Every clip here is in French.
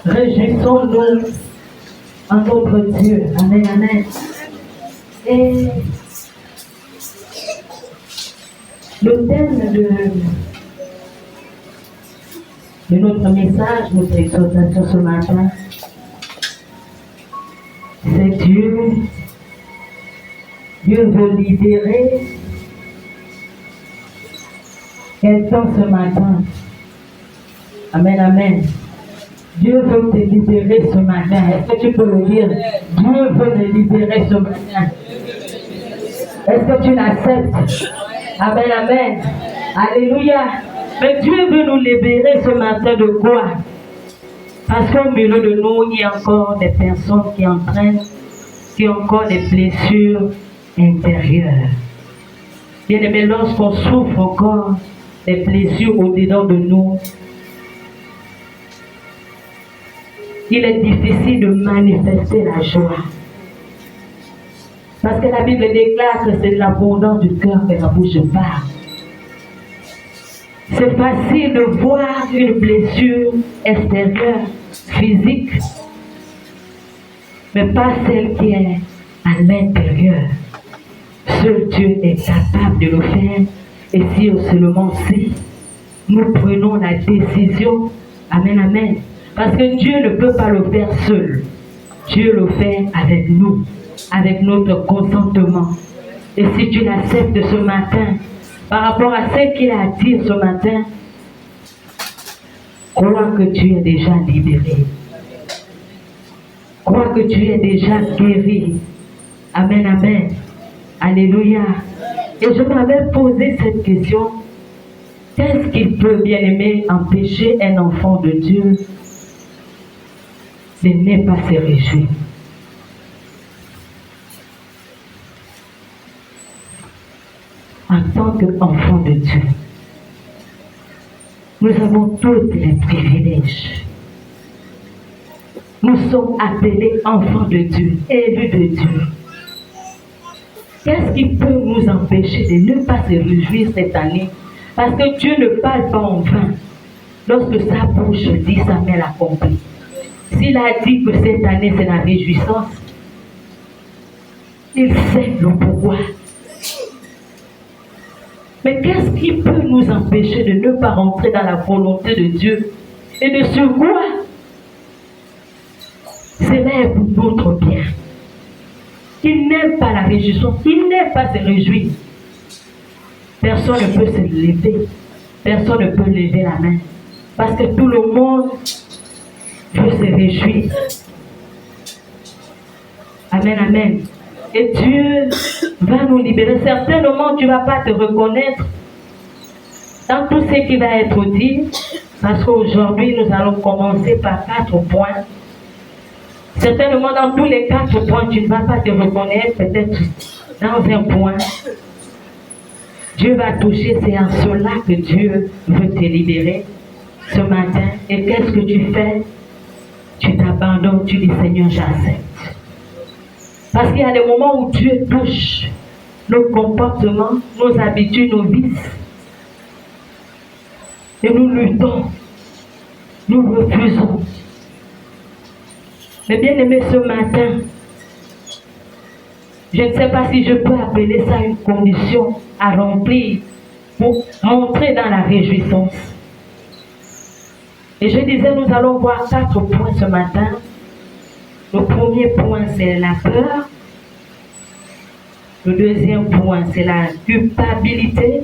Réjouissons-nous en notre Dieu. Amen, amen. Et le thème de notre message, notre exhortation ce matin, c'est Dieu. Dieu veut libérer quelqu'un ce matin. Amen, amen. Dieu veut te libérer ce matin. Est-ce que tu peux le dire? Dieu veut te libérer ce matin. Est-ce que tu l'acceptes? Amen, amen. Alléluia. Mais Dieu veut nous libérer ce matin de quoi? Parce qu'au milieu de nous, il y a encore des personnes qui ont encore des blessures intérieures. Bien aimé, lorsqu'on souffre encore des blessures au-dedans de nous, il est difficile de manifester la joie. Parce que la Bible déclare que c'est de l'abondance du cœur que la bouche parle. C'est facile de voir une blessure extérieure, physique, mais pas celle qui est à l'intérieur. Seul Dieu est capable de le faire. Et si seulement si nous prenons la décision, amen, amen. Parce que Dieu ne peut pas le faire seul. Dieu le fait avec nous, avec notre consentement. Et si tu l'acceptes ce matin, par rapport à ce qu'il a à dire ce matin, crois que tu es déjà libéré. Crois que tu es déjà guéri. Amen, amen. Alléluia. Et je m'avais posé cette question. Qu'est-ce qui peut, bien aimer, empêcher un enfant de Dieu de ne pas se réjouir? En tant qu'enfant de Dieu, nous avons tous les privilèges. Nous sommes appelés enfants de Dieu, élus de Dieu. Qu'est-ce qui peut nous empêcher de ne pas se réjouir cette année? Parce que Dieu ne parle pas en vain. Lorsque sa bouche dit, sa main l'accomplit. S'il a dit que cette année c'est la réjouissance, il sait le pourquoi. Mais qu'est-ce qui peut nous empêcher de ne pas rentrer dans la volonté de Dieu et de ce quoi cela est pour notre bien? Il n'aime pas la réjouissance, il n'aime pas se réjouir. Personne ne peut se lever, personne ne peut lever la main. Parce que tout le monde veut se réjouir. Amen, amen. Et Dieu va nous libérer. Certainement, tu ne vas pas te reconnaître dans tout ce qui va être dit. Parce qu'aujourd'hui, nous allons commencer par 4 points. Certainement, dans tous les 4 points, tu ne vas pas te reconnaître. Peut-être dans un point. Dieu va toucher. C'est en cela que Dieu veut te libérer ce matin. Et qu'est-ce que tu fais? Tu t'abandonnes. Tu dis, Seigneur, j'accepte. Parce qu'il y a des moments où Dieu touche nos comportements, nos habitudes, nos vices. Et nous luttons. Nous refusons. Mais bien aimé, ce matin, je ne sais pas si je peux appeler ça une condition à remplir pour entrer dans la réjouissance. Et je disais, nous allons voir 4 points ce matin. Le premier point, c'est la peur. Le deuxième point, c'est la culpabilité.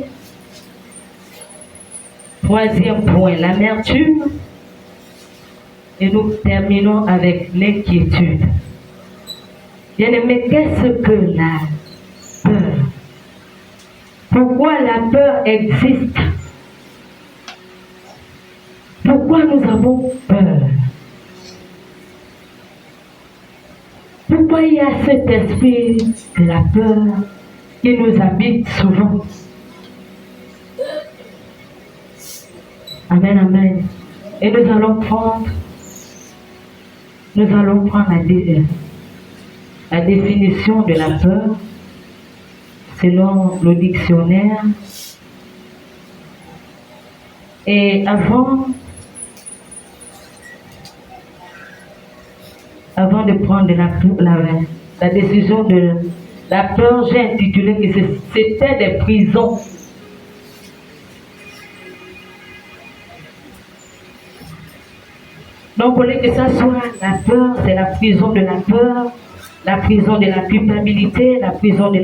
Troisième point, l'amertume. Et nous terminons avec l'inquiétude. Bien-aimé, qu'est-ce que la peur? Pourquoi la peur existe? Pourquoi nous avons peur? Pourquoi il y a cet esprit de la peur qui nous habite souvent? Amen, amen. Et nous allons prendre la définition de la peur selon le dictionnaire. Et avant avant de prendre la décision de la peur, j'ai intitulé que c'était des prisons. Donc, pour que ça soit la peur, c'est la prison de la peur, la prison de la culpabilité, la prison de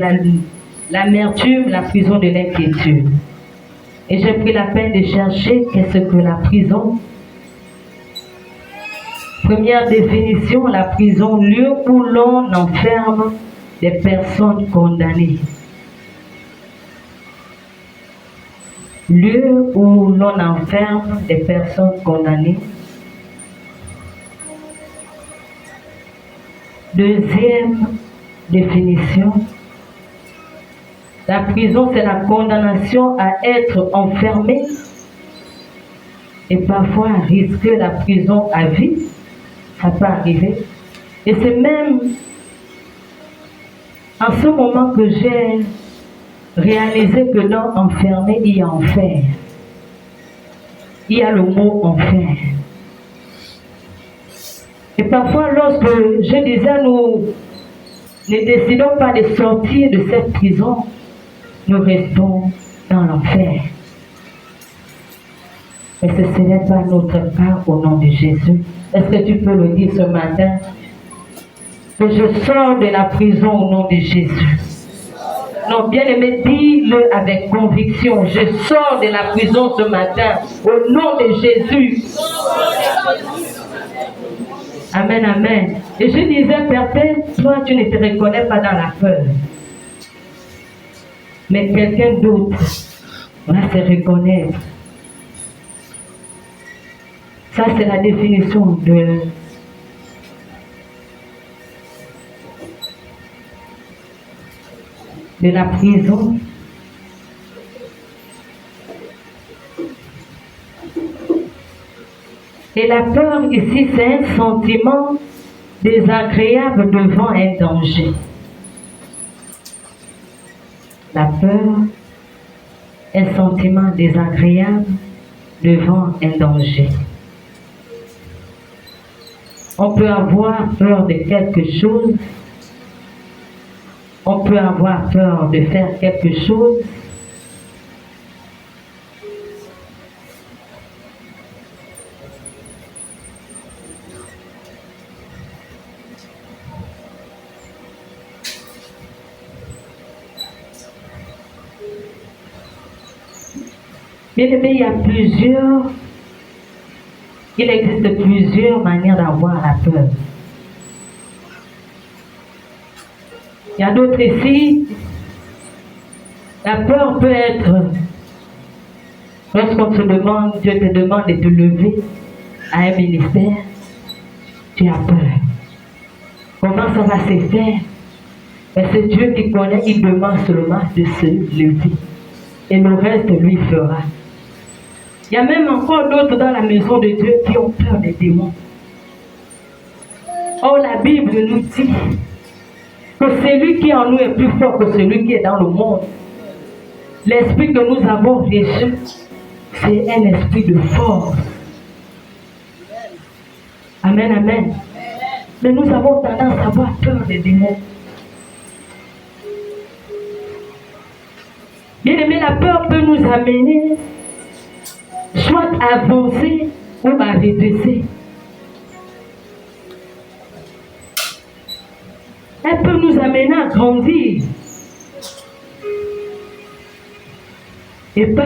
l'amertume, la prison de l'inquiétude. Et j'ai pris la peine de chercher qu'est-ce que la prison. Première définition, la prison, lieu où l'on enferme des personnes condamnées. Lieu où l'on enferme des personnes condamnées. Deuxième définition, la prison, c'est la condamnation à être enfermé et parfois risquer la prison à vie. Ça peut arriver. Et c'est même en ce moment que j'ai réalisé que dans enfermé, il y a enfer. Il y a le mot enfer. Et parfois, lorsque je disais, nous ne décidons pas de sortir de cette prison, nous restons dans l'enfer. Mais ce n'est pas notre cas au nom de Jésus. Est-ce que tu peux le dire ce matin? Que je sors de la prison au nom de Jésus. Non, bien aimé, dis-le avec conviction. Je sors de la prison ce matin au nom de Jésus. Amen, amen. Et je disais, peut-être, toi, tu ne te reconnais pas dans la peur. Mais quelqu'un d'autre va se reconnaître. Ça, c'est la définition de la prison. Et la peur ici, c'est un sentiment désagréable devant un danger. La peur, un sentiment désagréable devant un danger. On peut avoir peur de quelque chose. On peut avoir peur de faire quelque chose. Bien aimé, il existe plusieurs manières d'avoir la peur. Il y a d'autres ici, la peur peut être, lorsqu'on te demande, Dieu te demande de te lever à un ministère, tu as peur. Comment ça va se faire? Mais c'est Dieu qui connaît, il demande seulement de se lever. Et le reste, lui fera. Il y a même encore d'autres dans la maison de Dieu qui ont peur des démons. Or, la Bible nous dit que celui qui en nous est plus fort que celui qui est dans le monde. L'esprit que nous avons reçu, c'est un esprit de force. Amen, amen. Mais nous avons tendance à avoir peur des démons. Bien aimé, la peur peut nous amener soit à avancer ou à régresser. Elle peut nous amener à grandir. Et pas.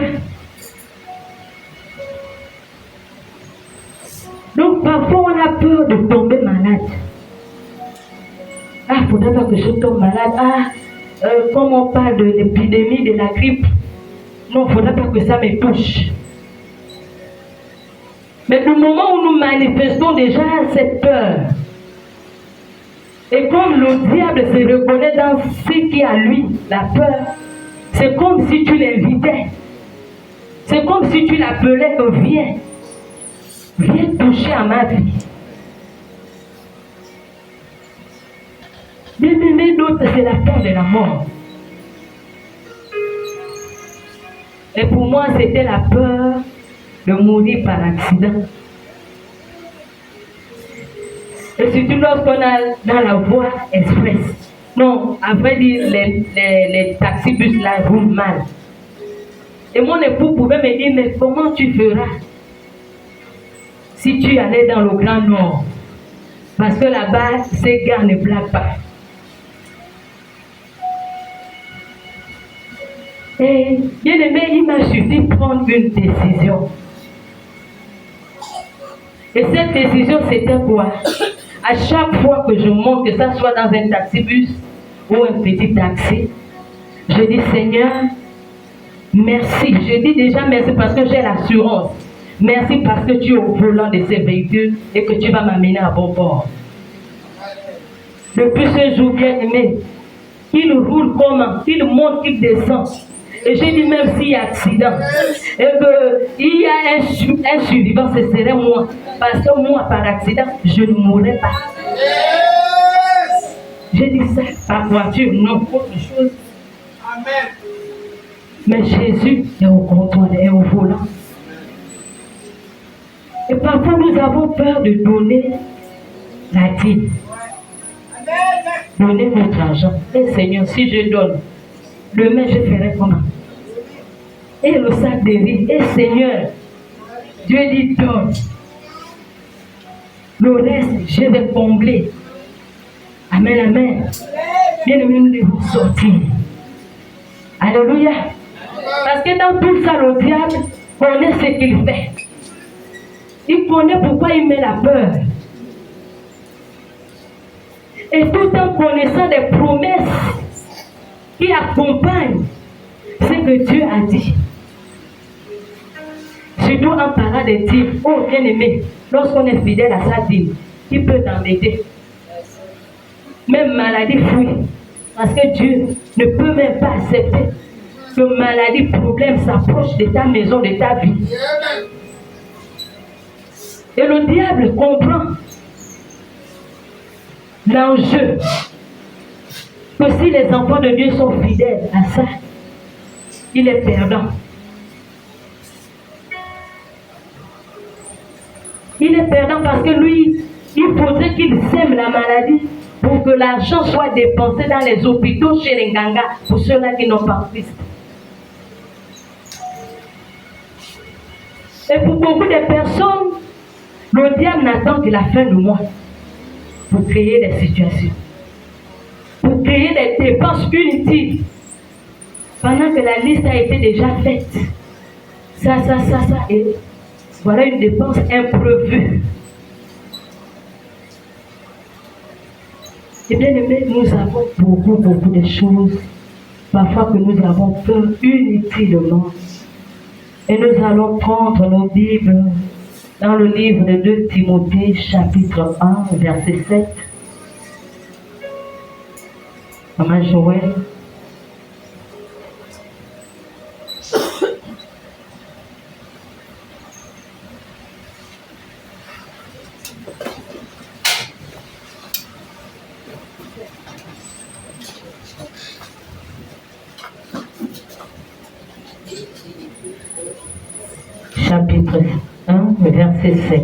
Donc parfois on a peur de tomber malade. Ah, il ne faudrait pas que je tombe malade. Comme on parle de l'épidémie, de la grippe, non, il ne faudrait pas que ça me touche. Mais du moment où nous manifestons déjà cette peur, et comme le diable se reconnaît dans ce qui est à lui, la peur, c'est comme si tu l'invitais. C'est comme si tu l'appelais que viens toucher à ma vie. Mais d'autres, c'est la peur de la mort. Et pour moi, c'était la peur de mourir par accident. Et surtout lorsqu'on est dans la voie express. Non, à vrai dire, les taxibus là roulent mal. Et mon époux pouvait me dire, mais comment tu feras si tu allais dans le Grand Nord? Parce que là-bas, ces gars ne blaguent pas. Et bien aimé, il m'a suffi de prendre une décision. Et cette décision, c'était quoi? À chaque fois que je monte, que ça soit dans un taxibus ou un petit taxi, je dis Seigneur, merci. Je dis déjà merci parce que j'ai l'assurance. Merci parce que tu es au volant de ces véhicules et que tu vas m'amener à bon port. Depuis ce jour, bien aimé, il roule comment? Il monte, il descend. Et j'ai dit même s'il y a accident, et qu'il y a un survivant, ce serait moi. Parce que moi, par accident, je ne mourrais pas. J'ai dit ça, par voiture, non, autre chose. Amen. Mais Jésus est au contrôle, est au volant. Et parfois, nous avons peur de donner la dîme. Donner notre argent. Et Seigneur, si je donne, demain je ferai comment? Et le sac de riz. Et Seigneur, Dieu dit donne. Le reste, je vais combler. Amen, amen. Bien aimé, nous devons sortir. Alléluia. Parce que dans tout ça, le diable connaît ce qu'il fait. Il connaît pourquoi il met la peur. Et tout en connaissant des promesses qui accompagnent ce que Dieu a dit. Surtout en parlant des dîmes. Oh, bien aimé, lorsqu'on est fidèle à sa dîme, il peut t'embêter. Même maladie fuit. Parce que Dieu ne peut même pas accepter que maladie, problème s'approche de ta maison, de ta vie. Et le diable comprend l'enjeu que si les enfants de Dieu sont fidèles à ça, il est perdant. Il est perdant parce que lui, il faudrait qu'il sème la maladie pour que l'argent soit dépensé dans les hôpitaux chez les Nganga pour ceux-là qui n'ont pas Christ. Et pour beaucoup de personnes, le diable n'attend que la fin du mois pour créer des situations, pour créer des dépenses inutiles, pendant que la liste a été déjà faite. Ça, et voilà une dépense imprévue. Et bien aimé, nous avons beaucoup de choses, parfois que nous avons peur inutilement. Et nous allons prendre nos Bibles dans le livre de 2 Timothée, chapitre 1, verset 7. Maman Joël. Chapitre 1, verset 7.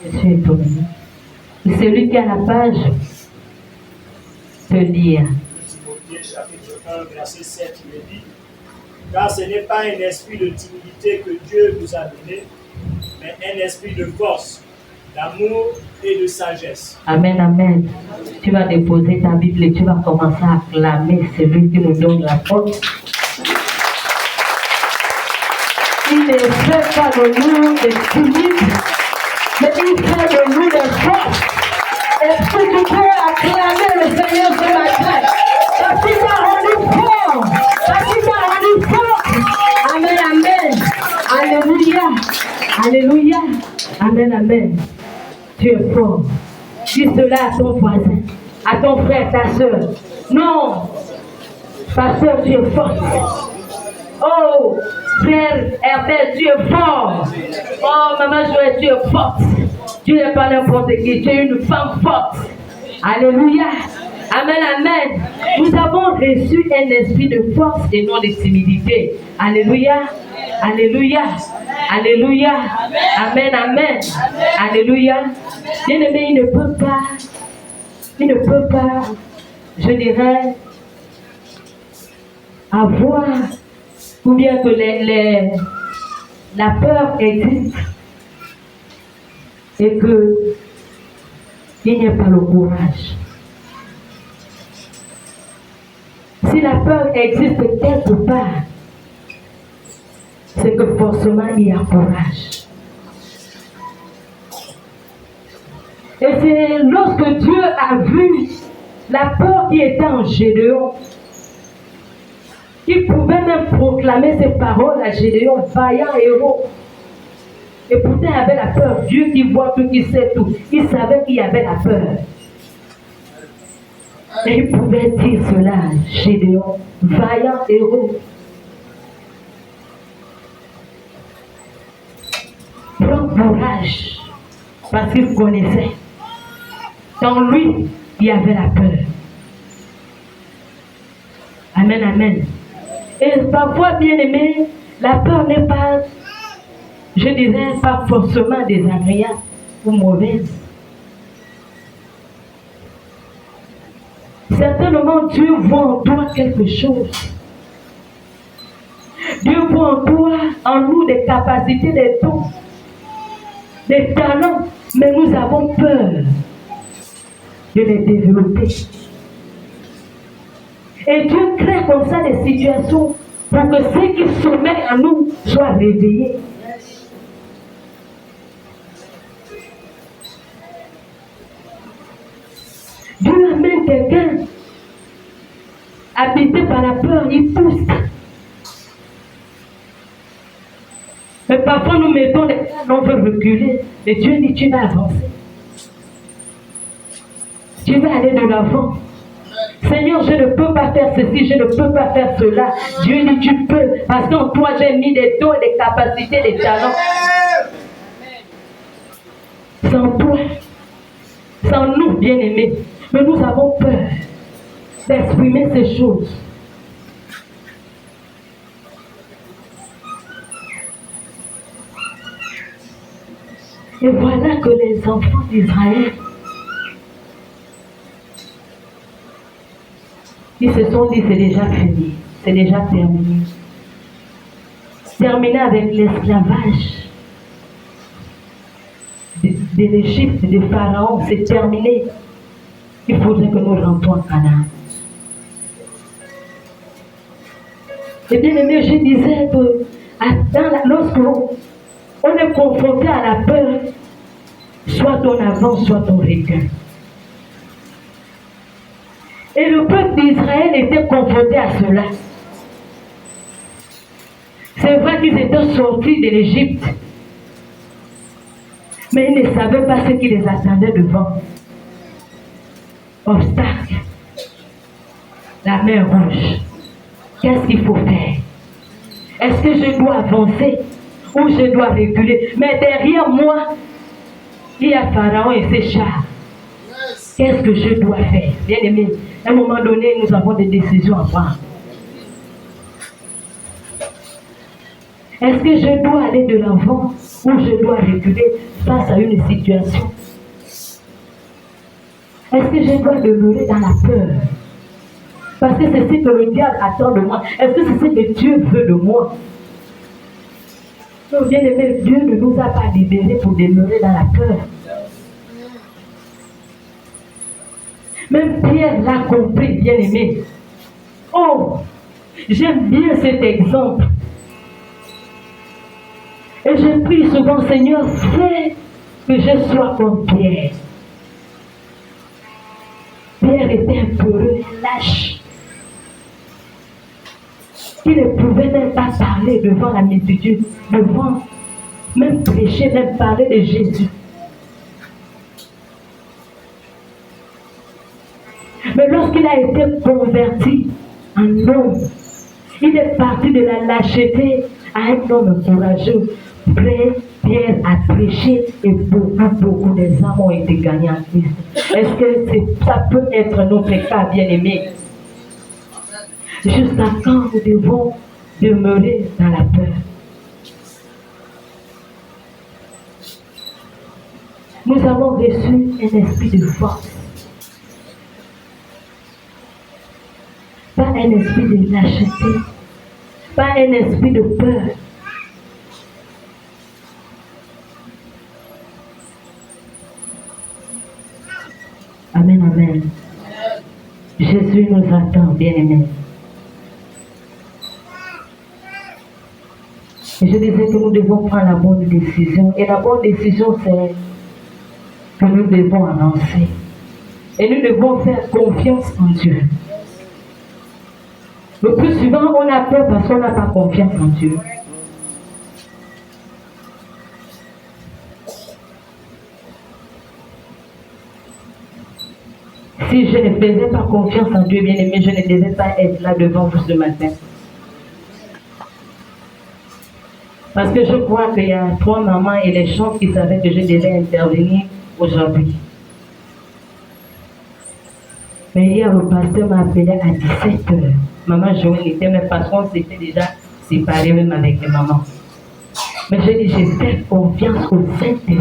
Je suis étonné. Et celui qui a la page peut lire. Timothée, chapitre 1, verset 7, il dit: car ce n'est pas un esprit de timidité que Dieu nous a donné, mais un esprit de force, d'amour et de sagesse. Amen, amen. Tu vas déposer ta Bible et tu vas commencer à acclamer celui qui nous donne la force. Il ne fait pas de nous des timides, mais il fait de nous des forces. Est-ce que tu peux acclamer le Seigneur ce matin? Parce qu'il t'a rendu fort. Parce qu'il t'a rendu fort. Amen, amen. Alléluia. Alléluia. Amen, amen. Tu es fort. Dis cela à ton voisin, à ton frère, ta soeur. Non. Ta soeur, tu es forte. Oh, frère Herbert, tu es fort. Oh, maman Joël, tu es forte. Tu n'es pas n'importe qui. Tu es une femme forte. Alléluia. Amen, amen. Nous avons reçu un esprit de force et non de timidité. Alléluia. Alléluia. Alléluia. Amen, amen. Alléluia. Bien-aimé, il ne peut pas, je dirais, avoir, ou bien que la peur existe et qu'il n'y ait pas le courage. Si la peur existe quelque part, c'est que forcément il y a courage. Et c'est lorsque Dieu a vu la peur qui était en Gédéon, qu'il pouvait même proclamer ces paroles à Gédéon, vaillant héros. Et pourtant il avait la peur. Dieu qui voit tout, qui sait tout. Il savait qu'il y avait la peur. Et il pouvait dire cela à Gédéon, vaillant héros. Prends courage, parce qu'il connaissait. Dans lui, il y avait la peur. Amen, amen. Et parfois, bien aimé, la peur n'est pas, je dirais, pas forcément désagréable ou mauvaise. Certainement, Dieu voit en toi quelque chose. Dieu voit en toi, en nous, des capacités, des dons, des talents, mais nous avons peur de les développer. Et Dieu crée comme ça des situations pour que ce qui sommeille en nous soit réveillé. Dieu amène quelqu'un habité par la peur, il pousse. Mais parfois nous mettons les plans, on veut reculer. Mais Dieu dit, tu vas avancer. Tu vas aller de l'avant. Seigneur, je ne peux pas faire ceci, je ne peux pas faire cela. Dieu dit, tu peux. Parce qu'en toi, j'ai mis des dons, des capacités, des talents. Sans toi, sans nous, bien-aimés. Mais nous avons peur d'exprimer ces choses. Et voilà que les enfants d'Israël, ils se sont dit, c'est déjà fini, c'est déjà terminé. Terminé avec l'esclavage de l'Égypte, de Pharaon, c'est terminé. Il faudrait que nous rentrons en Canaan. Et bien aimé, je disais que lorsqu'on est confronté à la peur, soit on avance, soit on recule. Et le peuple d'Israël était confronté à cela. C'est vrai qu'ils étaient sortis de l'Égypte, mais ils ne savaient pas ce qui les attendait devant. Obstacle, la mer rouge. Qu'est-ce qu'il faut faire? Est-ce que je dois avancer ou je dois reculer? Mais derrière moi, il y a Pharaon et ses chars. Qu'est-ce que je dois faire? Bien aimé, à un moment donné, nous avons des décisions à prendre. Est-ce que je dois aller de l'avant ou je dois reculer face à une situation? Est-ce que je dois demeurer dans la peur? Parce que c'est ce que le diable attend de moi. Est-ce que c'est ce que Dieu veut de moi? Non, bien aimé, Dieu ne nous a pas libérés pour demeurer dans la peur. Même Pierre l'a compris, bien aimé. Oh, j'aime bien cet exemple. Et je prie souvent, Seigneur, fais que je sois comme Pierre. Pierre était un peureux, lâche. Il ne pouvait même pas parler devant la multitude, devant, même prêcher, même parler de Jésus. Mais lorsqu'il a été converti en homme, il est parti de la lâcheté à un homme courageux, prêt, Pierre a prêché et beaucoup des âmes ont été gagnées en Christ. Est-ce que ça peut être notre cas, bien-aimé? Jusqu'à quand nous devons demeurer dans la peur? Nous avons reçu un esprit de force, pas un esprit de lâcheté, pas un esprit de peur. Amen, amen. Jésus nous attend, bien-aimés. Et je disais que nous devons prendre la bonne décision. Et la bonne décision, c'est que nous devons avancer. Et nous devons faire confiance en Dieu. Le plus souvent, on a peur parce qu'on n'a pas confiance en Dieu. Si je ne faisais pas confiance en Dieu, bien-aimé, je ne devais pas être là devant vous ce matin. Parce que je crois qu'il y a 3 mamans et les gens qui savaient que je devais intervenir aujourd'hui. Mais hier, le pasteur m'a appelé à 17h. Maman Joël était, mais parce qu'on s'était déjà séparés même avec les mamans. Mais je dis, j'ai fait confiance au Saint-Esprit.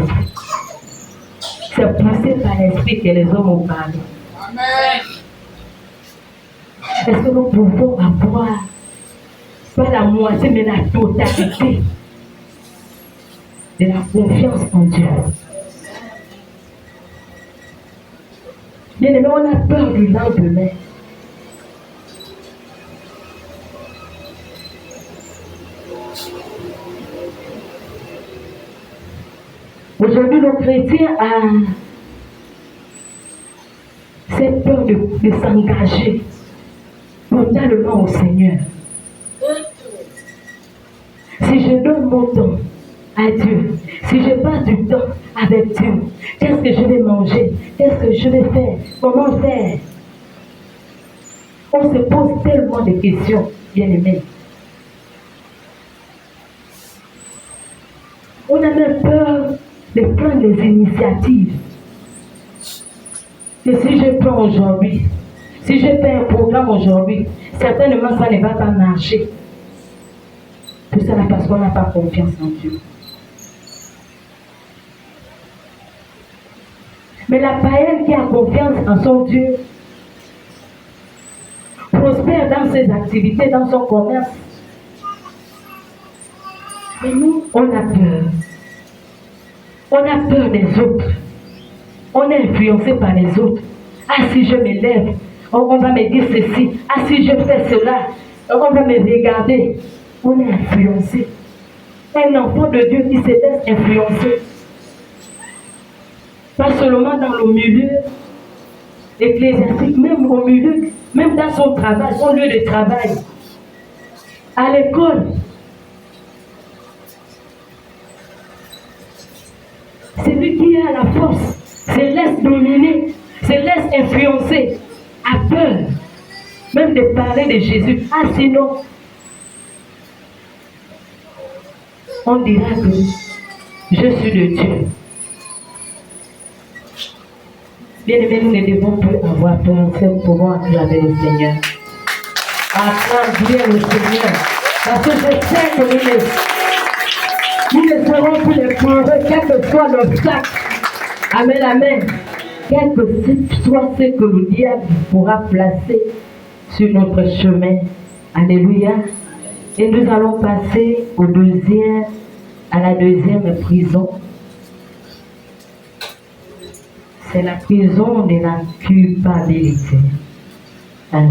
C'est poussé par l'Esprit que les hommes ont parlé. Amen. Est-ce que nous pouvons avoir, pas la moitié, mais la totalité de la confiance en Dieu? Bien aimé, on a peur du lendemain. Aujourd'hui, le chrétien a cette peur de s'engager totalement au Seigneur. Si je donne mon temps à Dieu, si je passe du temps avec Dieu, qu'est-ce que je vais manger? Qu'est-ce que je vais faire? Comment faire? On se pose tellement de questions, bien-aimés. On a même peur de prendre des initiatives. Que si je prends aujourd'hui, si je fais un programme aujourd'hui, certainement ça ne va pas marcher. Tout ça parce qu'on n'a pas confiance en Dieu. Mais la païenne qui a confiance en son Dieu prospère dans ses activités, dans son commerce. Mais nous, on a peur. On a peur des autres. On est influencé par les autres. Ah, si je me lève, on va me dire ceci. Ah, si je fais cela, on va me regarder. On est influencé. Un enfant de Dieu qui se laisse influencer. Pas seulement dans le milieu ecclésiastique, même au milieu, même dans son travail, son lieu de travail. À l'école. Celui qui a la force se laisse dominer, se laisse influencer, a peur même de parler de Jésus. Ah, sinon, on dira que je suis de Dieu. Bien aimé, nous ne devons plus avoir peur, c'est nous pouvons acclamer le Seigneur. Acclamer le Seigneur. Parce que je sais que nous ne serons plus les pauvres, quel que soit l'obstacle. Amen, amen. Quel que soit ce que le diable pourra placer sur notre chemin. Alléluia. Et nous allons passer à la deuxième prison. C'est la prison de la culpabilité. Ça,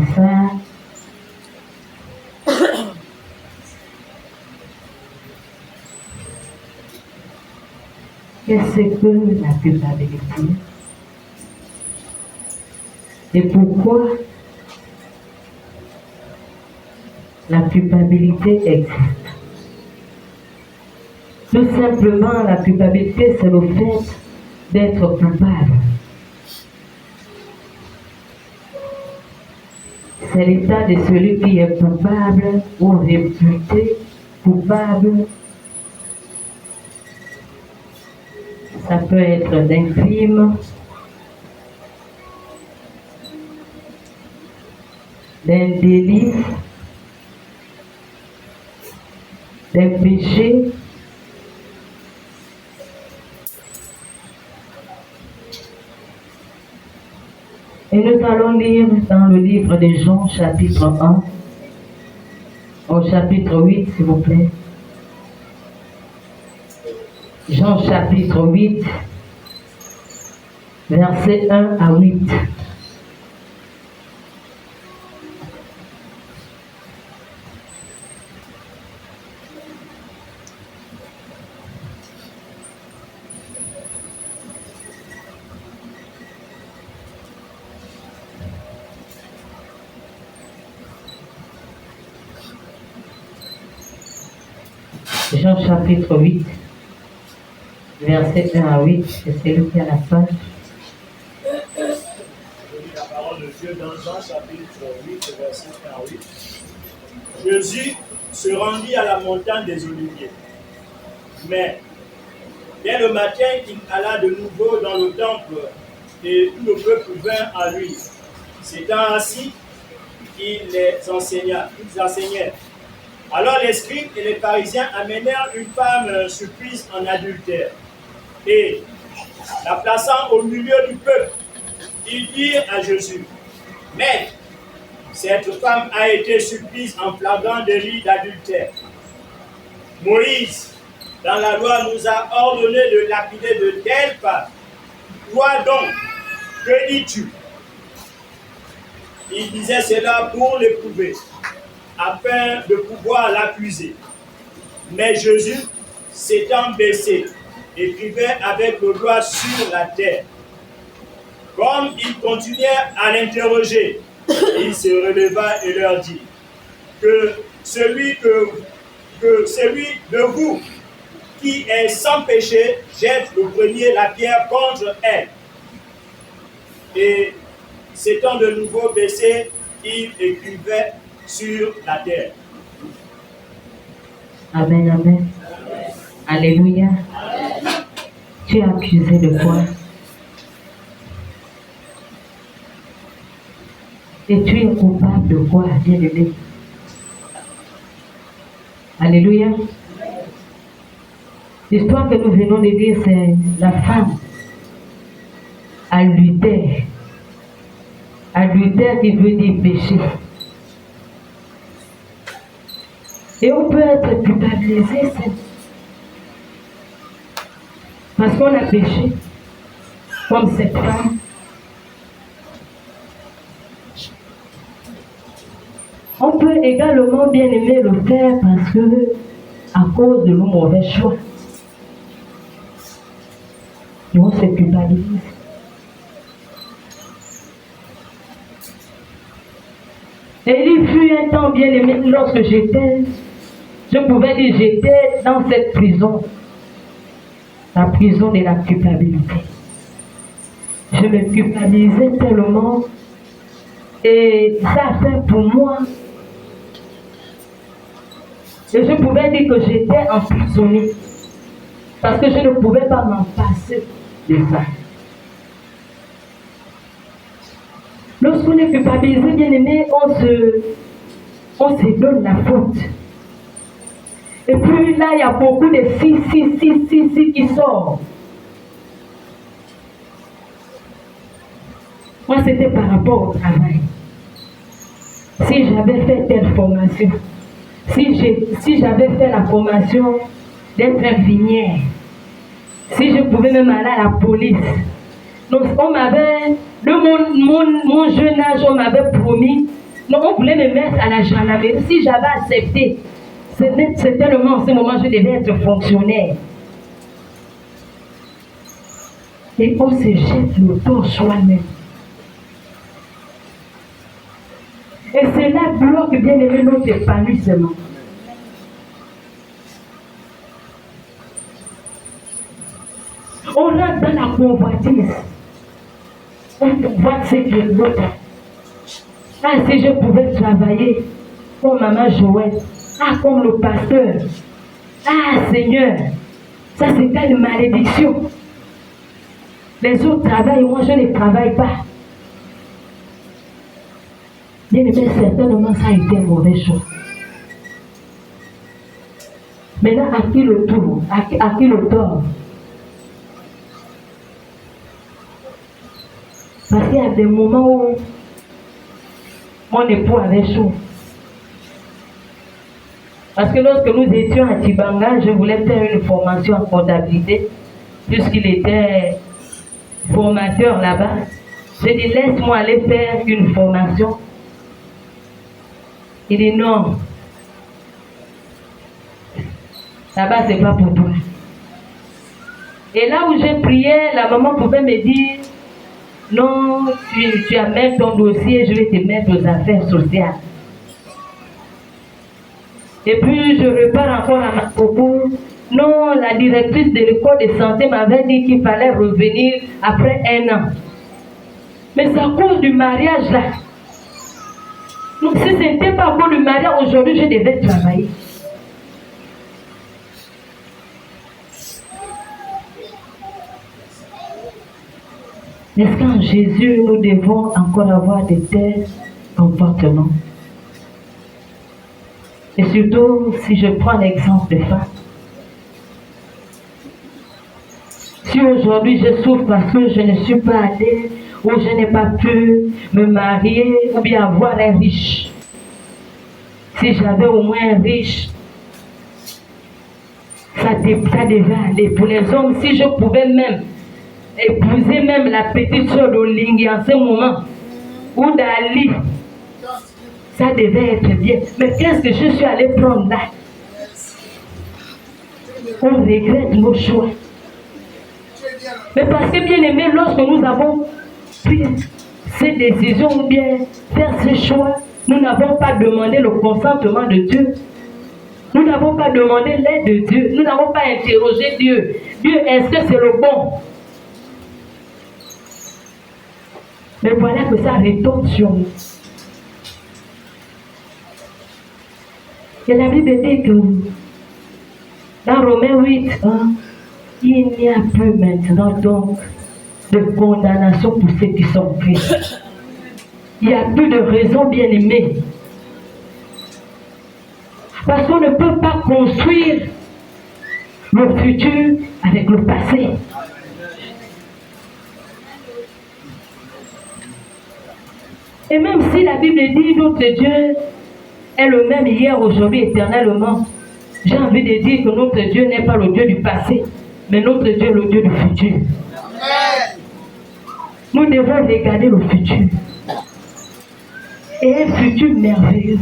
qu'est-ce que la culpabilité? Et pourquoi la culpabilité existe? Tout simplement, la culpabilité, c'est le fait d'être coupable. C'est l'état de celui qui est coupable ou réputé coupable Ça peut être d'un crime, d'un délit, d'un péché. Et nous allons lire dans le livre de Jean, chapitre 1, au chapitre 8, s'il vous plaît. Jean, chapitre 8, versets 1 à 8. Jean chapitre 8, verset 1 à 8, c'est celui qui a la page. Je lis la parole de Dieu dans Jean chapitre 8, verset 1 à 8. Jésus se rendit à la montagne des Oliviers. Mais dès le matin, il alla de nouveau dans le temple et tout le peuple vint à lui. S'étant assis, ils enseignaient. Alors les scribes et les pharisiens amenèrent une femme surprise en adultère. Et, la plaçant au milieu du peuple, ils dirent à Jésus, « Maître, cette femme a été surprise en flagrant délit d'adultère. Moïse, dans la loi, nous a ordonné de lapider de telle part. Toi donc, que dis-tu » Il disait cela pour l'éprouver, afin de pouvoir l'accuser. Mais Jésus, s'étant baissé, écrivait avec le doigt sur la terre. Comme il continuait à l'interroger, il se releva et leur dit que celui de vous qui est sans péché jette le premier la pierre contre elle. Et s'étant de nouveau baissé, il écrivait sur la terre. Amen, amen. Alléluia. Tu es accusé de quoi? Et tu es coupable de quoi, bien-aimé? Alléluia. L'histoire que nous venons de lire, c'est la femme adultère. Adultère qui veut dire péché. Et on peut être culpabilisé parce qu'on a péché, comme cette femme. On peut également bien aimer le faire parce que, à cause de nos mauvais choix, et on se culpabilise. Et il fut un temps bien aimé lorsque je pouvais dire j'étais dans cette prison, la prison de la culpabilité. Je me culpabilisais tellement et ça a fait pour moi. Et je pouvais dire que j'étais emprisonnée parce que je ne pouvais pas m'en passer de ça. Lorsqu'on est culpabilisé, bien aimé, on se donne la faute. Et puis là, il y a beaucoup de si qui sortent. Moi, c'était par rapport au travail. Si j'avais fait telle formation, si j'avais fait la formation d'être infirmière, si je pouvais même aller à la police. Donc, on m'avait, de mon jeune âge, on m'avait promis, donc on voulait me mettre à la gendarmerie. Si j'avais accepté, c'était tellement en ce moment je devais être fonctionnaire. Et on se jette le tort soi-même. Et cela bloque bien aimé notre épanouissement. On rentre dans la convoitise. On voit ce qui est l'autre. Ah, si je pouvais travailler comme maman Joël. Ah, comme le pasteur. Ah, Seigneur. Ça, c'était une malédiction. Les autres travaillent, moi je ne travaille pas. Bien aimé, certainement ça a été un mauvais choix. Maintenant, à qui le tour? À qui le tort? Parce qu'il y a des moments où mon époux avait chaud. Parce que lorsque nous étions à Tibanga, je voulais faire une formation en comptabilité, puisqu'il était formateur là-bas. J'ai dit, laisse-moi aller faire une formation. Il dit, non. Là-bas, c'est pas pour toi. Et là où j'ai prié, la maman pouvait me dire, non, tu amènes ton dossier, je vais te mettre aux affaires sociales. Et puis, je repars encore à ma propos. Non, la directrice de l'école de santé m'avait dit qu'il fallait revenir après 1 an. Mais c'est à cause du mariage là. Donc, si ce n'était pas à cause du mariage, aujourd'hui, je devais travailler. Est-ce qu'en Jésus, nous devons encore avoir de tels comportements? Et surtout, si je prends l'exemple des femmes. Si aujourd'hui je souffre parce que je ne suis pas allée, ou je n'ai pas pu me marier, ou bien avoir un riche. Si j'avais au moins un riche, ça devait aller. Pour les hommes, si je pouvais même épouser même la petite soeur d'Olingi en ce moment, ou d'Ali, ça devait être bien. Mais qu'est-ce que je suis allée prendre là? On regrette nos choix. Mais parce que bien aimé, lorsque nous avons pris ces décisions ou bien faire ces choix, nous n'avons pas demandé le consentement de Dieu. Nous n'avons pas demandé l'aide de Dieu. Nous n'avons pas interrogé Dieu. Dieu, est-ce que c'est le bon? Mais voilà que ça retombe sur nous. Et la Bible dit que dans Romains 8, il n'y a plus maintenant donc de condamnation pour ceux qui sont Christ. Il n'y a plus de raison, bien aimée. Parce qu'on ne peut pas construire le futur avec le passé. Et même si la Bible dit notre Dieu est le même hier, aujourd'hui, éternellement, j'ai envie de dire que notre Dieu n'est pas le Dieu du passé, mais notre Dieu est le Dieu du futur. Nous devons regarder le futur. Et un futur merveilleux.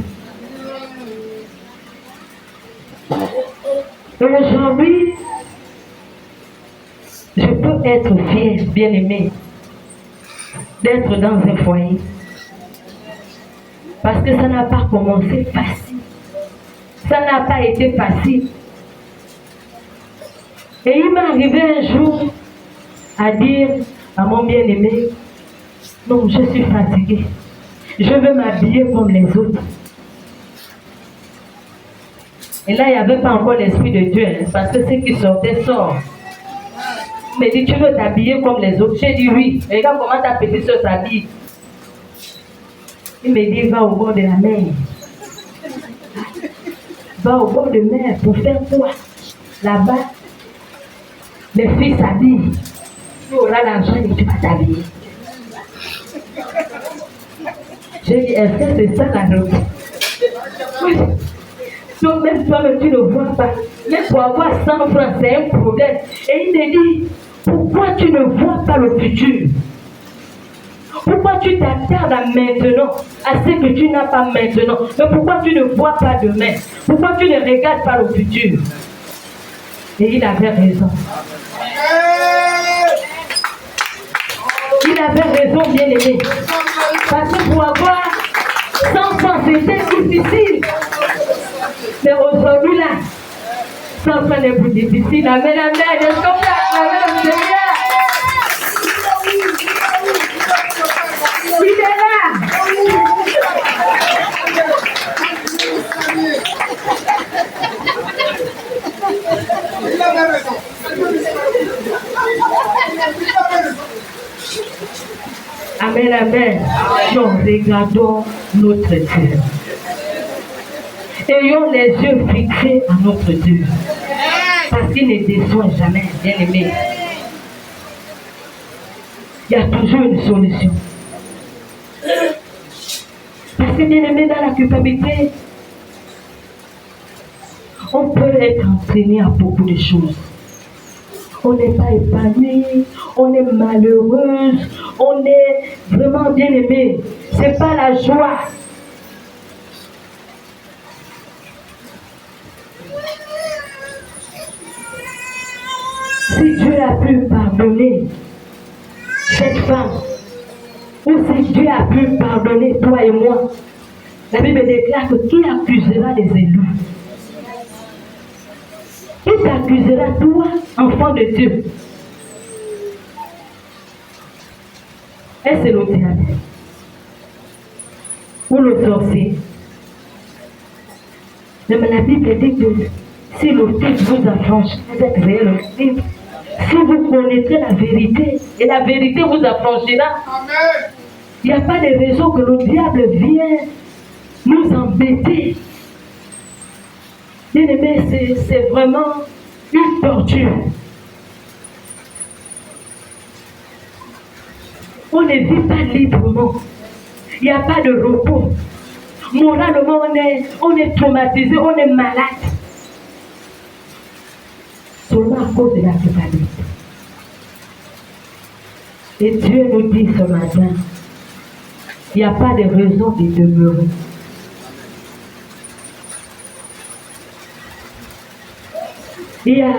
Et aujourd'hui, je peux être fier, bien aimé, d'être dans un foyer. Parce que ça n'a pas commencé facile. Ça n'a pas été facile. Et il m'est arrivé un jour à dire à mon bien-aimé, non, je suis fatiguée. Je veux m'habiller comme les autres. Et là, il n'y avait pas encore l'Esprit de Dieu, hein, parce que ceux qui sortaient sortent. Il me dit, tu veux t'habiller comme les autres? J'ai dit oui. Et regarde comment ta petite soeur s'habille. Il me dit, va au bord de la mer. Va au bord de la mer pour faire quoi? Là-bas, les filles s'habillent. Tu auras l'argent et tu vas t'habiller. J'ai dit, est-ce que c'est ça la réponse? Oui. Donc même toi, tu ne vois pas. Mais pour avoir 100 francs, c'est un problème. Et il me dit, pourquoi tu ne vois pas le futur? Pourquoi tu t'attardes à maintenant, à ce que tu n'as pas maintenant? Mais pourquoi tu ne vois pas demain? Pourquoi tu ne regardes pas le futur? Et il avait raison. Il avait raison, bien aimé. Parce que pour avoir 100 francs, c'était difficile. Mais aujourd'hui, là, 100 francs n'est plus difficile. Amen, amen. Est-ce qu'on peut acclamer le Seigneur? Il est là. Il avait raison. Amen, amen. Nous regardons notre Dieu. Ayons les yeux fixés à notre Dieu. Parce qu'il ne déçoit jamais, bien aimé. Il y a toujours une solution. Parce que bien aimé, dans la culpabilité, on peut être entraîné à beaucoup de choses. On n'est pas épanoui, on est malheureuse, on est vraiment bien aimé. C'est pas la joie. Si Dieu a pu pardonner cette femme, ou si Dieu a pu pardonner toi et moi, la Bible déclare que qui accusera les élus? Qui t'accusera, toi, enfant de Dieu? Est-ce le diable? Ou le sorcier? Mais la Bible dit que si le Fils vous affranchit, vous êtes réellement libre. Si vous connaîtrez la vérité, et la vérité vous affranchira, il n'y a pas de raison que le diable vienne nous embêter. Bien aimé, c'est vraiment une torture. On ne vit pas librement. Il n'y a pas de repos. Moralement, on est traumatisé, on est malade. Seulement à cause de la culpabilité. Et Dieu nous dit ce matin, il n'y a pas de raison de demeurer. Il y a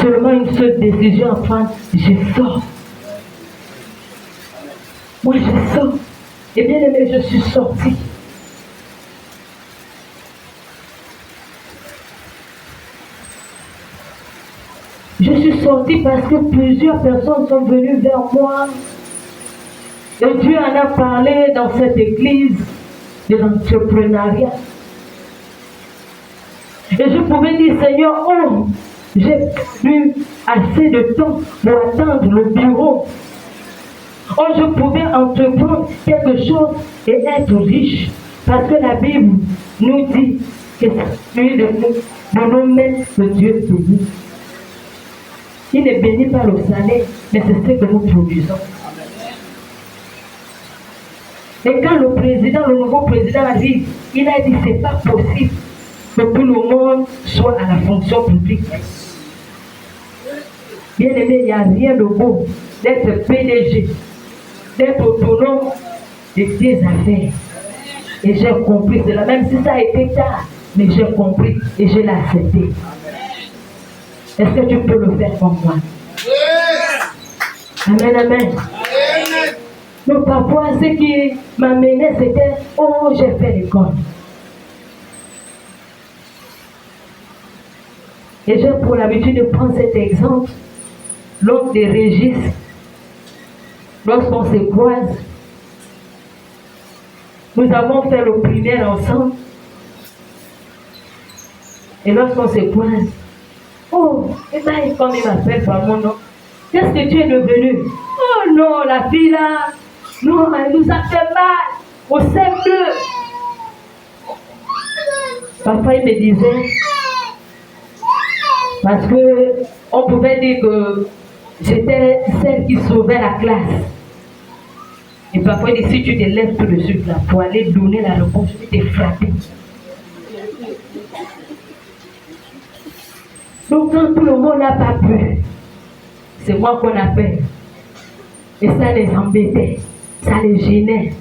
seulement une seule décision à prendre, je sors. Moi je sors. Et bien aimé, je suis sortie. Je suis sortie parce que plusieurs personnes sont venues vers moi. Et Dieu en a parlé dans cette église de l'entrepreneuriat. Et je pouvais dire, Seigneur, oh, j'ai eu assez de temps pour attendre le bureau. Oh, je pouvais entreprendre quelque chose et être riche. Parce que la Bible nous dit que c'est de nos mains que Dieu bénit. Il ne bénit pas le salaire, mais c'est ce que nous produisons. Et quand le nouveau président arrive, il a dit c'est pas possible que tout le monde soit à la fonction publique. Bien aimé, il n'y a rien de beau d'être PDG, d'être autonome de tes affaires. Et j'ai compris cela, même si ça a été tard, mais j'ai compris et je l'ai accepté. Est-ce que tu peux le faire comme moi? Amen, amen. Donc parfois, ce qui m'amenait, c'était, oh, j'ai fait l'école. Et j'ai pour l'habitude de prendre cet exemple. L'oncle de Régis, lorsqu'on se croise, nous avons fait le primaire ensemble. Et lorsqu'on se croise, oh, et bien, comme il m'appelle par mon nom, qu'est-ce que tu es devenu? Oh non, la fille là, non, elle nous a fait mal au CM2. Parfois, il me disait, parce que on pouvait dire que j'étais celle qui sauvait la classe. Et parfois, il dit, si tu te lèves tout de suite là, pour aller donner la réponse, je vais te frapper. Donc, quand tout le monde n'a pas pu, c'est moi qu'on appelle. Et ça les embêtait, ça les gênait.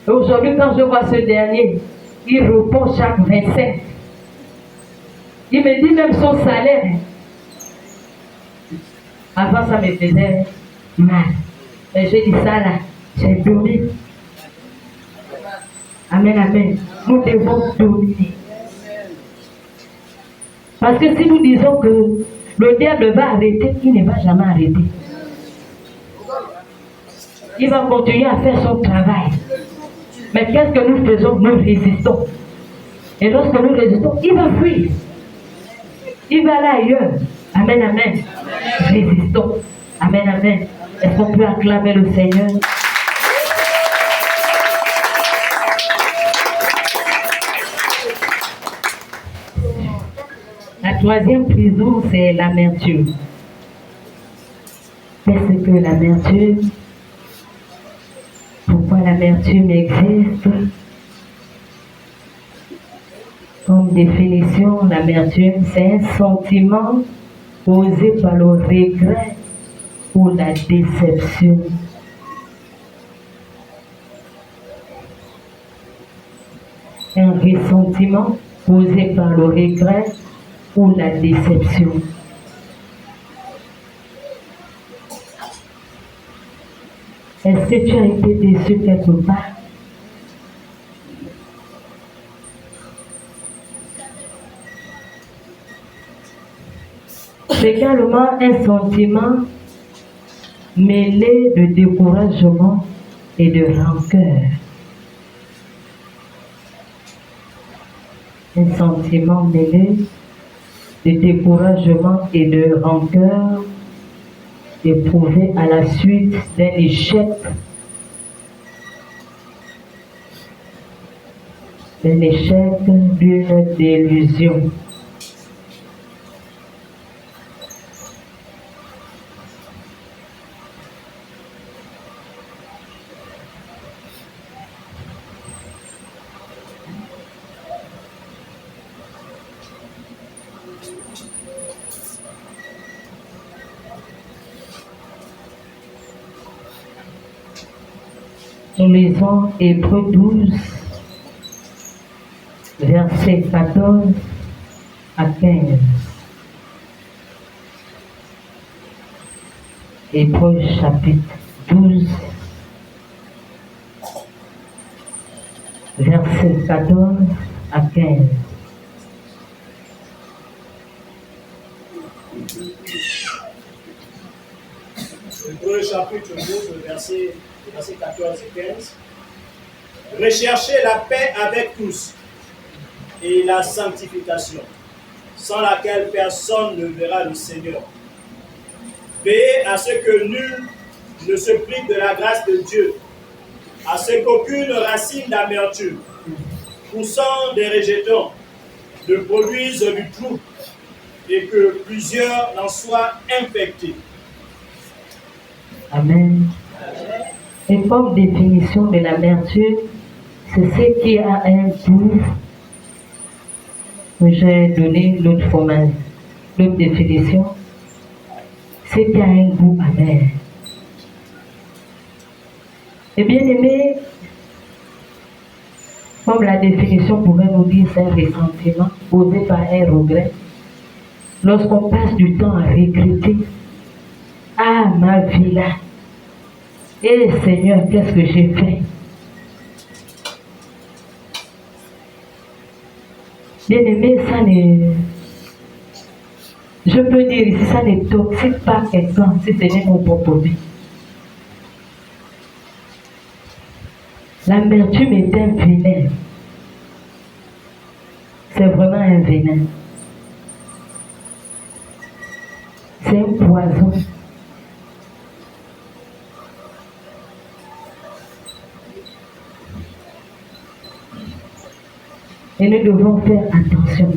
Et aujourd'hui, quand je vois ce dernier, il repose chaque 25. Il me dit même son salaire. Avant, ça me faisait mal. Mais j'ai dit ça là, j'ai donné. Amen, amen. Nous devons dominer. Parce que si nous disons que le diable va arrêter, il ne va jamais arrêter. Il va continuer à faire son travail. Mais qu'est-ce que nous faisons? Nous résistons. Et lorsque nous résistons, il va fuir. Il va aller ailleurs. Amen, amen. Résistons. Amen, amen. Est-ce qu'on peut acclamer le Seigneur? La troisième prison, c'est l'amertume. Qu'est-ce que l'amertume? Pourquoi l'amertume existe? Comme définition, l'amertume, c'est un sentiment causé par le regret ou la déception. Un ressentiment causé par le regret ou la déception. Est-ce que tu as été déçu quelque part? C'est également un sentiment mêlé de découragement et de rancœur. Un sentiment mêlé de découragement et de rancœur éprouvé à la suite d'un échec, d'une délusion. Nous lisons Hébreux 12, versets 14 à 15. Hébreux chapitre 12, versets 14 à 15. Hébreux chapitre 12, versets 14 et 15. Recherchez la paix avec tous et la sanctification, sans laquelle personne ne verra le Seigneur. Veillez à ce que nul ne se prive de la grâce de Dieu, à ce qu'aucune racine d'amertume, poussant des rejetons, ne produise du trouble, et que plusieurs n'en soient infectés. Amen. Et comme définition de l'amertume, c'est ce qui a un goût que j'ai donné l'autre définition, c'est qui a un goût amer. Et bien aimé, comme la définition pouvait nous dire, c'est un ressentiment causé par un regret. Lorsqu'on passe du temps à regretter, ah ma vie là, et Seigneur, qu'est-ce que j'ai fait? Bien aimé, ça n'est, je peux dire ici, ça ne toxique pas quelqu'un si ce n'est mon propre vie. L'amertume est un venin. C'est vraiment un venin. C'est un poison. Et nous devons faire attention.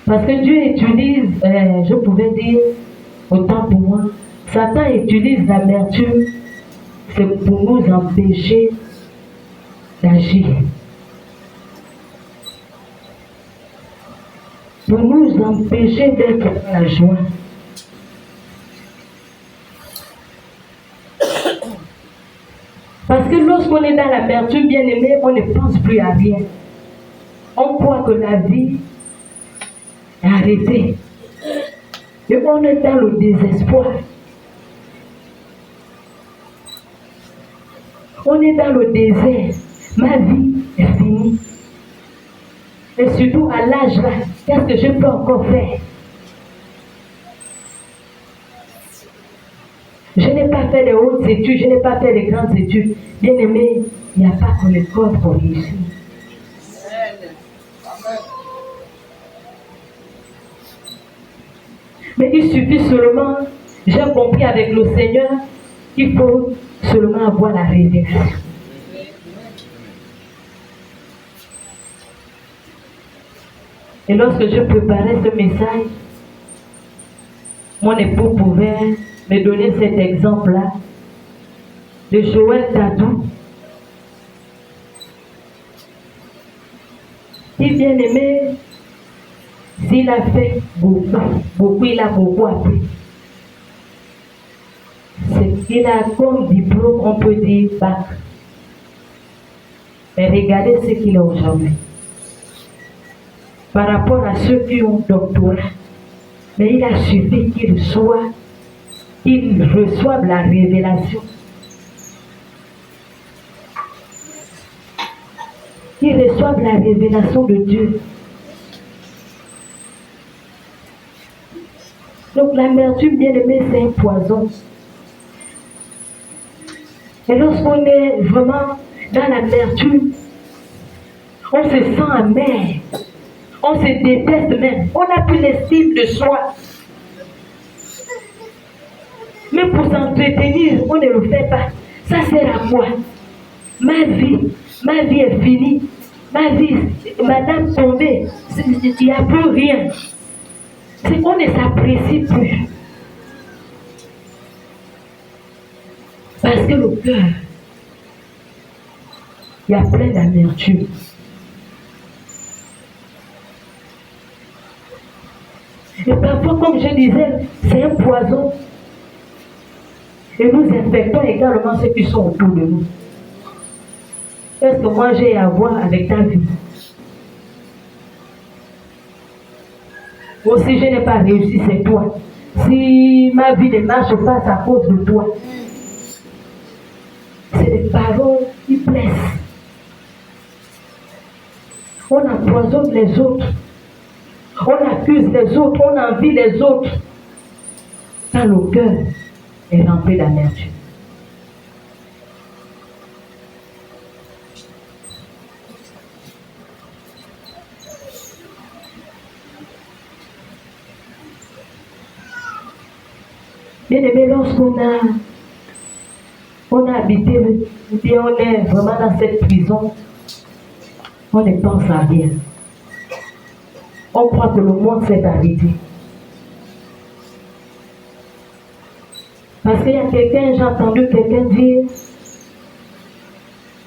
Parce que Dieu utilise, je pouvais dire, autant pour moi, Satan utilise l'amertume, c'est pour nous empêcher d'agir. Pour nous empêcher d'être dans la joie. Parce que lorsqu'on est dans l'amertume, bien aimé, on ne pense plus à rien. On croit que la vie est arrêtée. Et on est dans le désespoir. On est dans le désert. Ma vie est finie. Et surtout à l'âge là, qu'est-ce que je peux encore faire? Je n'ai pas fait de hautes études, je n'ai pas fait de grandes études. Bien aimé, il n'y a pas qu'on école pour réussir. Il suffit seulement, j'ai compris avec le Seigneur, qu'il faut seulement avoir la révélation. Et lorsque je préparais ce message, mon époux pouvait me donner cet exemple-là de Joël Dadou, qui bien aimé, s'il a fait beaucoup, il a beaucoup appris. Il a comme diplôme, on peut dire, bac. Mais regardez ce qu'il a aujourd'hui. Par rapport à ceux qui ont doctorat. Mais il a suffi qu'il reçoive la révélation. Qu'il reçoive la révélation de Dieu. Donc l'amertume, bien aimé, c'est un poison. Et lorsqu'on est vraiment dans l'amertume, on se sent amer. On se déteste même. On n'a plus l'estime de soi. Mais pour s'entretenir, on ne le fait pas. Ça sert à quoi? Ma vie est finie. Ma vie, madame tombée, il n'y a plus rien. C'est qu'on ne s'apprécie plus. Parce que le cœur, il y a plein d'amertume. Et parfois, comme je disais, c'est un poison. Et nous infectons également ceux qui sont autour de nous. Est-ce que moi j'ai à voir avec ta vie? Ou si je n'ai pas réussi, c'est toi. Si ma vie ne marche pas, c'est à cause de toi. C'est des paroles qui blessent. On empoisonne les autres. On accuse les autres, on envie les autres. Quand le cœur est rempli d'amertume. Bien aimé, lorsqu'on a habité, ou bien on est vraiment dans cette prison, on ne pense à rien. On croit que le monde s'est arrêté. Parce qu'il y a quelqu'un, j'ai entendu quelqu'un dire,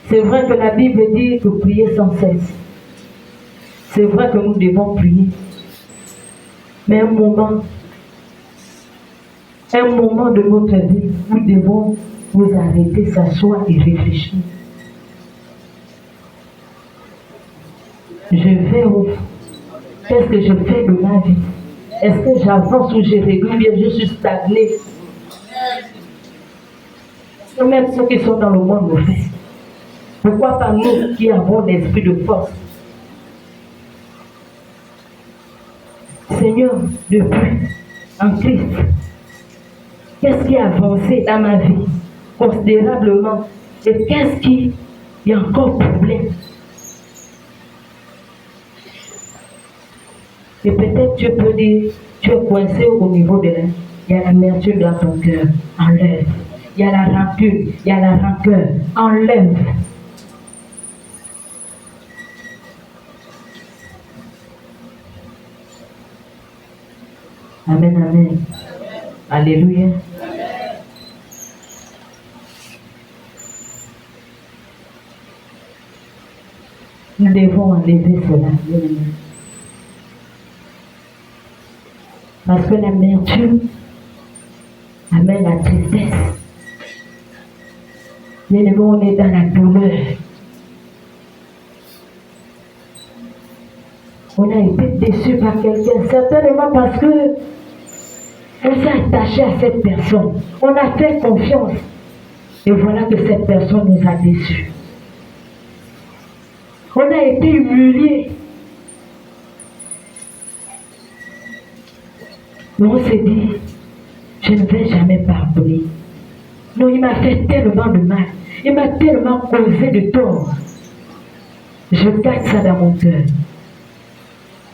c'est vrai que la Bible dit que prier sans cesse. C'est vrai que nous devons prier. Mais un moment de notre vie, nous devons nous arrêter, s'asseoir et réfléchir. Je vais où? Qu'est-ce que je fais de ma vie? Est-ce que j'avance ou je régule bien? Je suis stagné. Même ceux qui sont dans le monde le font. Pourquoi pas nous qui avons l'esprit de force? Seigneur, depuis en Christ, qu'est-ce qui a avancé dans ma vie considérablement? Et qu'est-ce qui y a encore problème? Et peut-être tu peux dire, tu es coincé au niveau de il y a l'amertume dans ton cœur, enlève. Il y a la rancune, il y a la rancœur, enlève. Amen, amen. Alléluia. Nous devons enlever cela. Parce que l'amertume amène la tristesse. Bien aimé, on est dans la douleur. On a été déçu par quelqu'un, certainement parce que on s'est attaché à cette personne. On a fait confiance. Et voilà que cette personne nous a déçus. On a été humiliés. Mais on s'est dit, je ne vais jamais pardonner. Non, il m'a fait tellement de mal. Il m'a tellement causé de tort. Je garde ça dans mon cœur.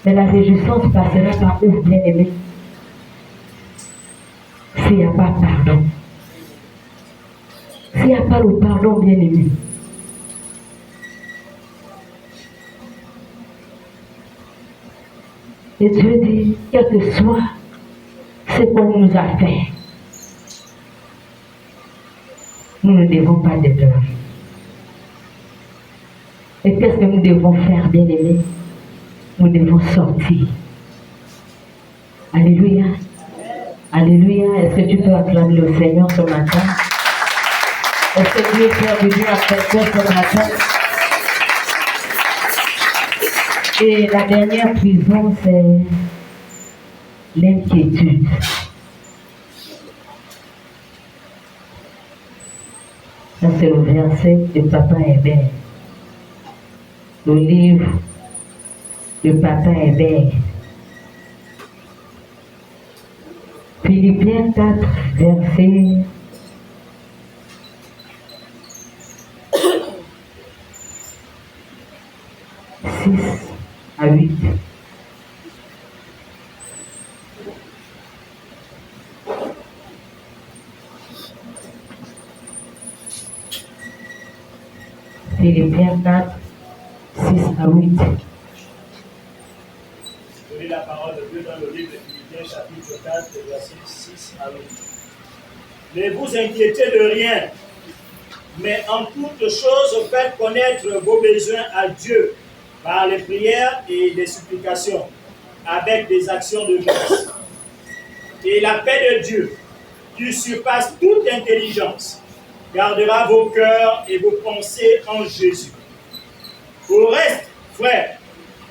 Mais la réjouissance passera par où, bien aimé? s'il n'y a pas de pardon. S'il n'y a pas le pardon, bien aimé. Et Dieu dit, quel que soit ce qu'on nous a fait, nous ne devons pas déplorer. Et qu'est-ce que nous devons faire, bien aimé? Nous devons sortir. Alléluia. Alléluia. Est-ce que tu peux acclamer le Seigneur ce matin? Est-ce que Dieu est venu à quelqu'un ce matin? Et la dernière prison, c'est l'inquiétude. Ça, c'est le verset de Papa Hébert. Le livre de Papa Hébert. Philippiens 4, verset 6 à 8. Philippiens 4, 6 à 8. Je lis la parole de Dieu dans le livre de Philippiens, chapitre 4, verset 6 à 8. Ne vous inquiétez de rien, mais en toute chose, faites connaître vos besoins à Dieu par les prières et les supplications, avec des actions de grâce. Et la paix de Dieu, qui surpasse toute intelligence, gardera vos cœurs et vos pensées en Jésus. Au reste, frères,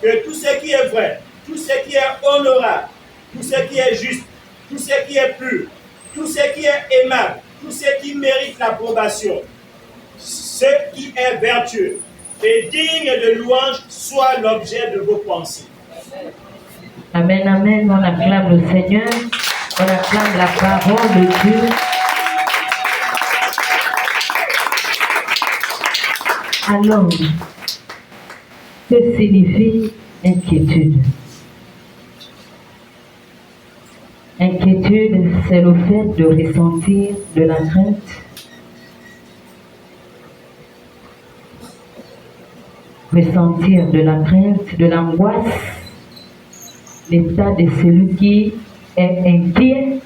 que tout ce qui est vrai, tout ce qui est honorable, tout ce qui est juste, tout ce qui est pur, tout ce qui est aimable, tout ce qui mérite l'approbation, ce qui est vertueux et digne de louange soit l'objet de vos pensées. Amen, amen. On acclame le Seigneur. On acclame la parole de Dieu. Alors, que signifie inquiétude? Inquiétude, c'est le fait de ressentir de la crainte, ressentir de la crainte, de l'angoisse, l'état de celui qui est inquiet.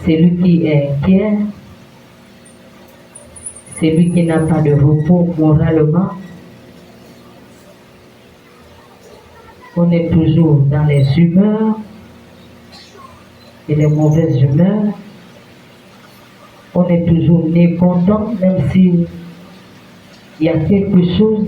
Celui qui est inquiet, celui qui n'a pas de repos moralement. On est toujours dans les humeurs et les mauvaises humeurs. On est toujours mécontent, même s'il y a quelque chose.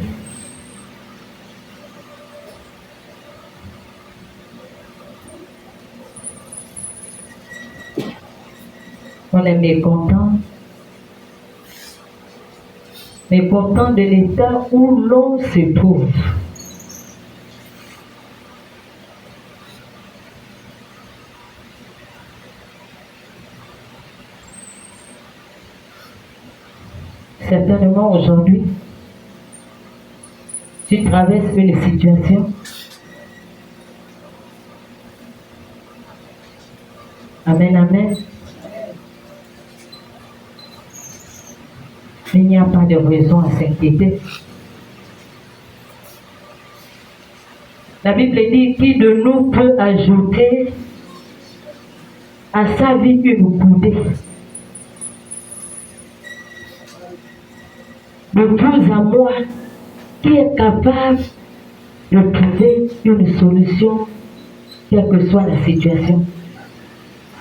On est mécontent. Mécontent de l'état où l'on se trouve. Certainement aujourd'hui, tu traverses une situation. Amen, amen. Il n'y a pas de raison à s'inquiéter. La Bible dit, qui de nous peut ajouter à sa vie une coudée? De vous à moi, qui est capable de trouver une solution, quelle que soit la situation.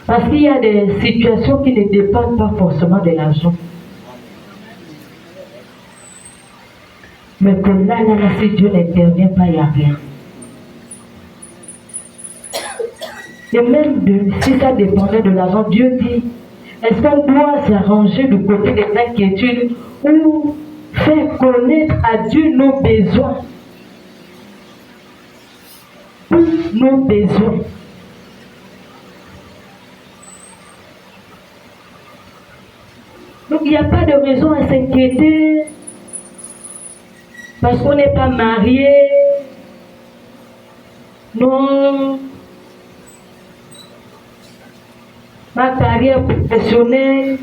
Parce qu'il y a des situations qui ne dépendent pas forcément de l'argent. Mais que là, si Dieu n'intervient pas, il n'y a rien. Et même si ça dépendait de l'argent, Dieu dit, est-ce qu'on doit s'arranger du côté des inquiétudes ou faire connaître à Dieu nos besoins? Nos besoins. Donc il n'y a pas de raison à s'inquiéter parce qu'on n'est pas marié, carrière professionnelle,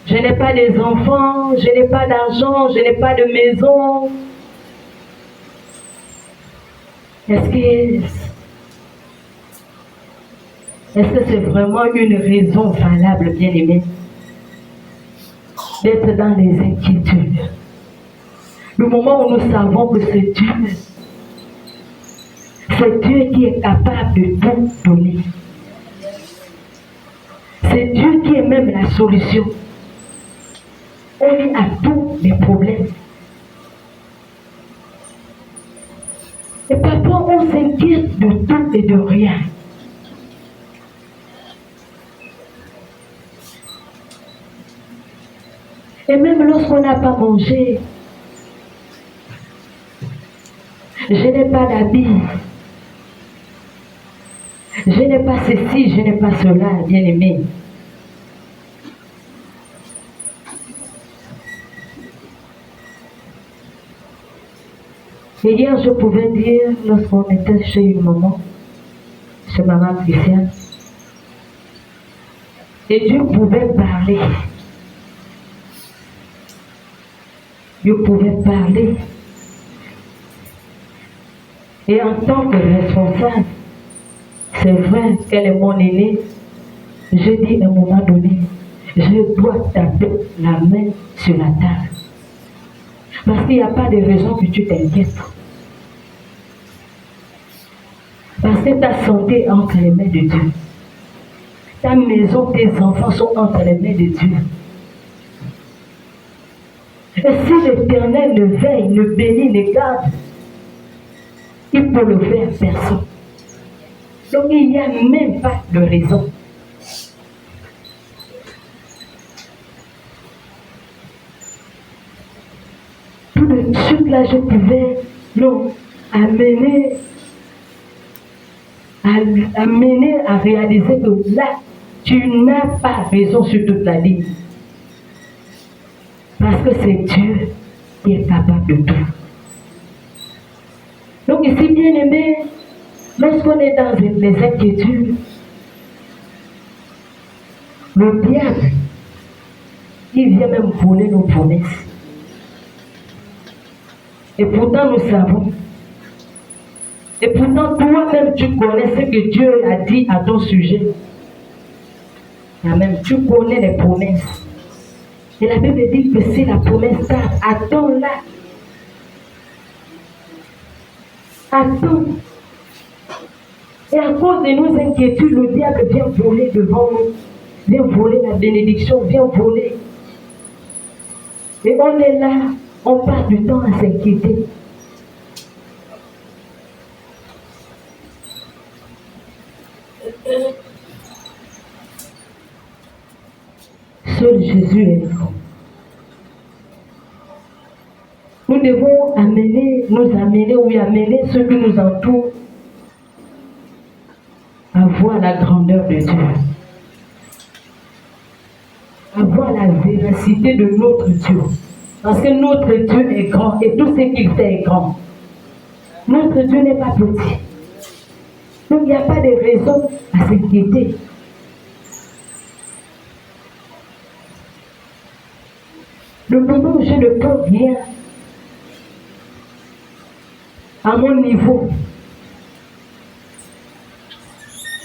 je n'ai pas des enfants, je n'ai pas d'argent, je n'ai pas de maison. Est-ce que c'est vraiment une raison valable, bien-aimé, d'être dans les inquiétudes? Le moment où nous savons que c'est Dieu qui est capable de tout donner. C'est Dieu qui est même la solution. On est à tous les problèmes. Et parfois, on s'inquiète de tout et de rien. Et même lorsqu'on n'a pas mangé, je n'ai pas d'habits, je n'ai pas ceci, je n'ai pas cela, bien-aimé. Et hier, je pouvais dire, lorsqu'on était chez une maman, chez maman Christiane, et Dieu pouvait parler. Dieu pouvait parler. Et en tant que responsable, c'est vrai qu'elle est mon aînée, je dis à un moment donné, je dois taper la main sur la table. Parce qu'il n'y a pas de raison que tu t'inquiètes. Parce que ta santé est entre les mains de Dieu. Ta maison, tes enfants sont entre les mains de Dieu. Et si l'Éternel le veille, le bénit, le garde, il peut le faire personne. Donc il n'y a même pas de raison. Tout de suite là, je pouvais amener à réaliser que là, tu n'as pas raison sur toute la ligne. Parce que c'est Dieu qui est capable de tout. Donc ici, bien aimé, lorsqu'on est dans les inquiétudes, le diable, il vient même voler nos promesses. Et pourtant, nous savons. Et pourtant, toi-même, tu connais ce que Dieu a dit à ton sujet. Même tu connais les promesses. Et la Bible dit que si la promesse tarde, attends-la. Attends. Et à cause de nos inquiétudes, le diable vient voler devant nous. Vient voler la bénédiction, vient voler. Et on est là, on passe du temps à s'inquiéter. Seul Jésus est grand. Nous devons amener ceux qui nous entourent à voir la grandeur de Dieu, à voir la véracité de notre Dieu. Parce que notre Dieu est grand et tout ce qu'il fait est grand. Notre Dieu n'est pas petit. Donc il n'y a pas de raison à s'inquiéter. Le moment où je ne peux rien à mon niveau,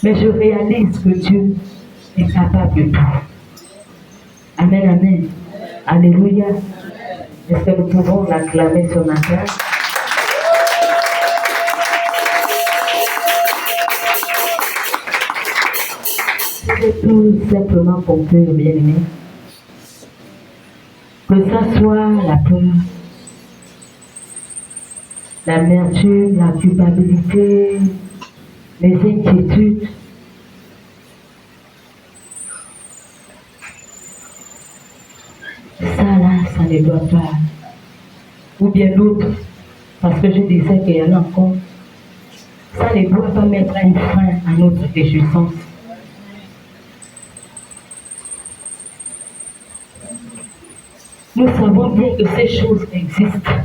mais je réalise que Dieu est capable de tout. Amen, amen. Alléluia. Est-ce que nous pouvons l'acclamer ce matin? C'est tout simplement conclure, bien-aimé. Que ça soit la peur, l'amertume, la culpabilité, les inquiétudes. Ça là, ça ne doit pas. Ou bien d'autres, parce que je disais qu'il y en a encore. Ça ne doit pas mettre un frein à notre réjouissance. Nous savons bien que ces choses existent.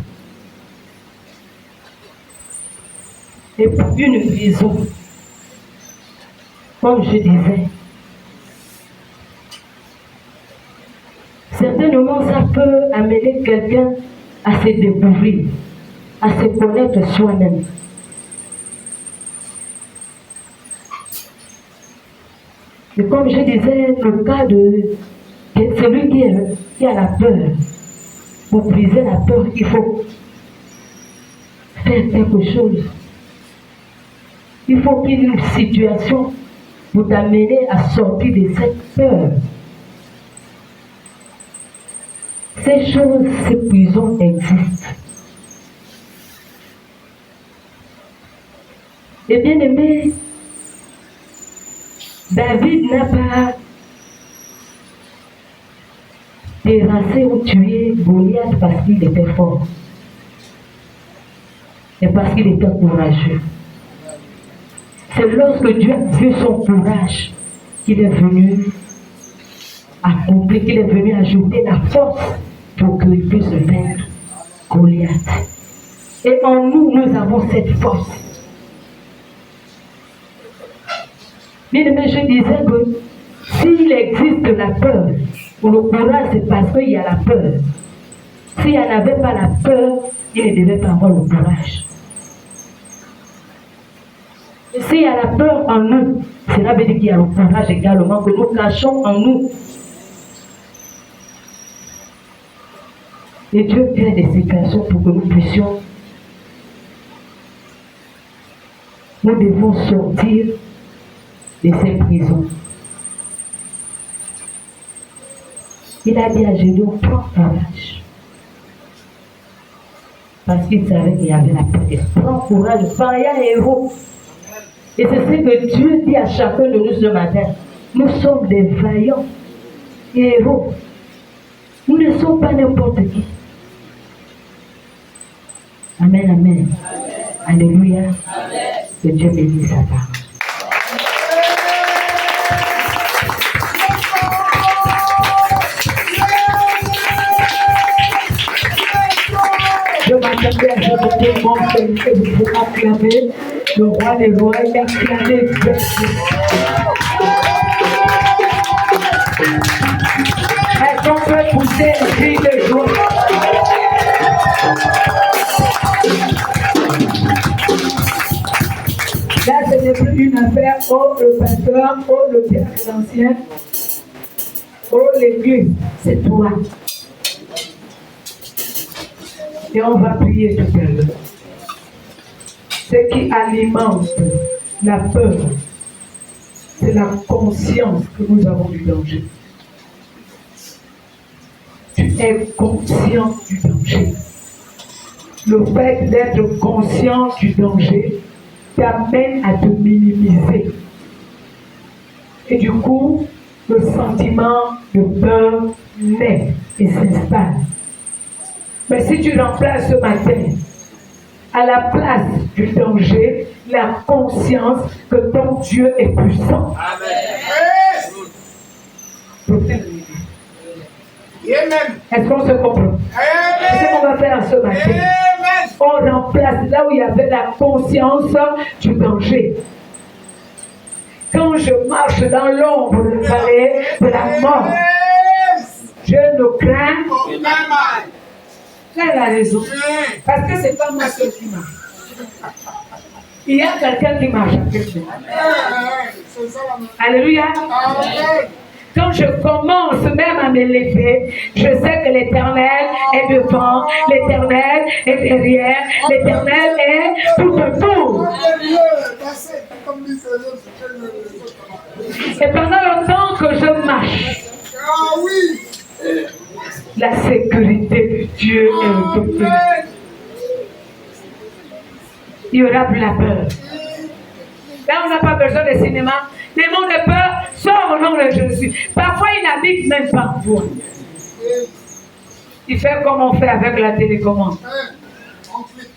Et pour une raison, comme je disais, moment, ça peut amener quelqu'un à se découvrir, à se connaître soi-même. Et comme je disais, le cas de celui qui a la peur, pour briser la peur, il faut faire quelque chose. Il faut qu'il y ait une situation pour t'amener à sortir de cette peur. Ces choses, ces prisons existent. Et bien aimé, David n'a pas terrassé ou tué Goliath parce qu'il était fort, mais parce qu'il était courageux. C'est lorsque Dieu a vu son courage qu'il est venu accomplir, qu'il est venu ajouter la force pour qu'il puisse vaincre Goliath. Et en nous, nous avons cette force. Mais je disais que s'il existe la peur, ou le courage, c'est parce qu'il y a la peur. S'il n'y avait pas la peur, il ne devait pas avoir le courage. Et s'il y a la peur en nous, cela veut dire qu'il y a le courage également que nous cachons en nous. Et Dieu crée des situations pour que nous puissions. Nous devons sortir de ces prisons. Il a dit à Gédéon, prends courage. Parce qu'il savait qu'il y avait la paix. Prends courage, vaillant héros. Et c'est ce que Dieu dit à chacun de nous ce matin. Nous sommes des vaillants héros. Nous ne sommes pas n'importe qui. Amen, amen. Alléluia. Que Dieu bénisse sa parole. Je m'attendais à ce que tout le monde que vous acclamez le roi des rois et acclamez Jésus. Est-ce qu'on peut pousser un cri de joie? Là, ce n'est plus une affaire, oh le pasteur, oh le père ancien, oh l'église, c'est toi. Et on va prier tout à l'heure. Ce qui alimente la peur, c'est la conscience que nous avons du danger. Tu es conscient du danger. Le fait d'être conscient du danger t'amène à te minimiser. Et du coup, le sentiment de peur naît et s'installe. Mais si tu remplaces ce matin, à la place du danger, la conscience que ton Dieu est puissant. Amen. Est-ce qu'on se comprend? C'est ce qu'on va faire ce matin. On remplace là où il y avait la conscience du danger. Quand je marche dans l'ombre de la vallée de la mort, je ne crains pas. Elle a raison. Parce que c'est pas moi seul qui marche. Il y a quelqu'un qui marche avec moi. Alléluia. Quand je commence même à me lever, je sais que l'Éternel est devant, l'Éternel est derrière, l'Éternel est tout autour. Et pendant le temps que je marche, la sécurité de Dieu est autour. Il n'y aura plus la peur. Là, on n'a pas besoin de cinéma. Les mots de peur sortent au nom de Jésus. Parfois, il n'habite même pas en toi. Il fait comme on fait avec la télécommande.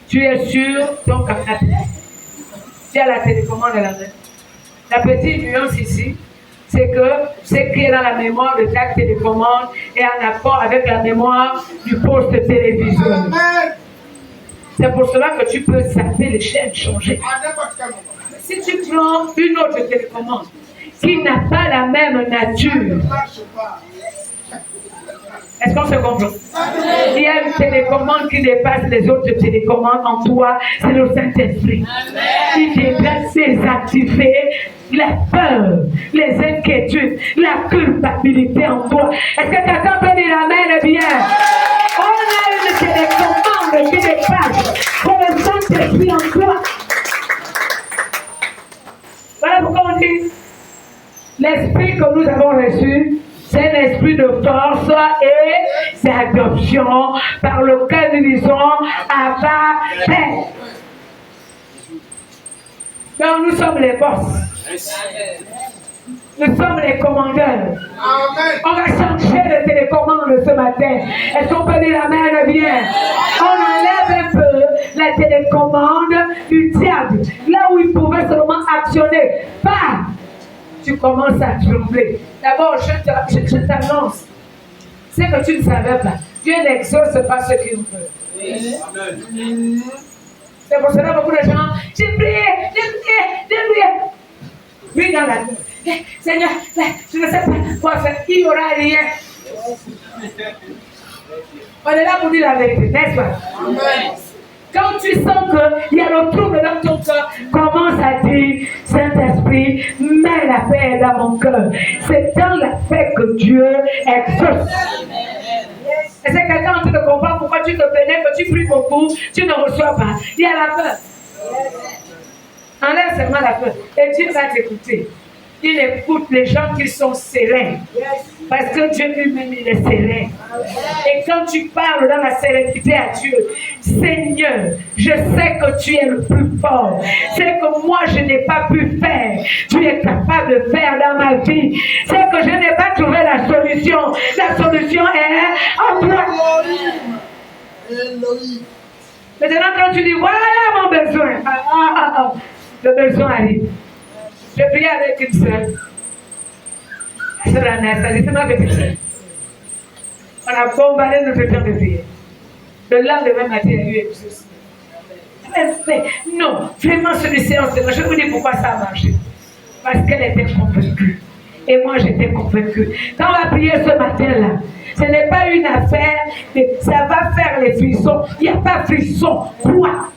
Tu es sur ton canapé. Tu as la télécommande à la main. La petite nuance ici, c'est que ce qui est dans la mémoire de ta télécommande est en accord avec la mémoire du poste téléviseur. C'est pour cela que tu peux zapper les chaînes, changer. Si tu prends une autre télécommande qui n'a pas la même nature, Est-ce qu'on se comprend? Il y a une télécommande qui dépasse les autres télécommandes en toi, c'est le Saint-Esprit. Il viendra désactiver la peur, les inquiétudes, la culpabilité en toi. Est-ce que quelqu'un peut dire amen? Eh bien, on a une télécommande qui dépasse pour le Saint-Esprit en toi. Voilà pourquoi on dit l'esprit que nous avons reçu, c'est un esprit de force et d'adoption par lequel nous disons Abba, Père. Donc nous sommes les boss. Nous sommes les commandeurs. On va changer de télécommande ce matin. Est-ce qu'on peut dire amen bien? On enlève un peu la télécommande du diable. Là où il pouvait seulement actionner. Pas. Tu commences à trembler. D'abord, je t'annonce. C'est que tu ne savais pas. Dieu n'exauce pas ce qu'il veut. C'est pour cela que beaucoup de gens, j'ai prié. Oui, dans la tête. Seigneur, je ne sais pas quoi faire. Il n'y aura rien. On est là pour dire la vérité, n'est-ce pas? Quand tu sens qu'il y a le trouble dans ton cœur, commence à dire, Saint-Esprit, mets la paix dans mon cœur. C'est dans la paix que Dieu exauce. Est-ce que quelqu'un en train de comprendre pourquoi tu te plaignais, que tu pries beaucoup, tu ne reçois pas? Il y a la peur. Enlève seulement la peur. Et Dieu va t'écouter. Il écoute les gens qui sont sereins. Parce que Dieu lui-même, il est serein. Et quand tu parles dans la sérénité à Dieu, Seigneur, je sais que tu es le plus fort. C'est que moi, je n'ai pas pu faire. Tu es capable de faire dans ma vie. C'est que je n'ai pas trouvé la solution. La solution est en toi. Maintenant, quand tu dis, voilà mon besoin. Le besoin arrive. Je priais avec une sœur. La sœur Anastasie, c'est ma petite sœur. On a bombardé notre temps de prière. Le lendemain matin, il y a eu un souci. Non, vraiment, c'est une séance. Je vous dis pourquoi ça a marché. Parce qu'elle était convaincue. Et moi, j'étais convaincue. Quand on va prier ce matin-là, ce n'est pas une affaire, ça va faire les frissons. Il n'y a pas frisson. Quoi?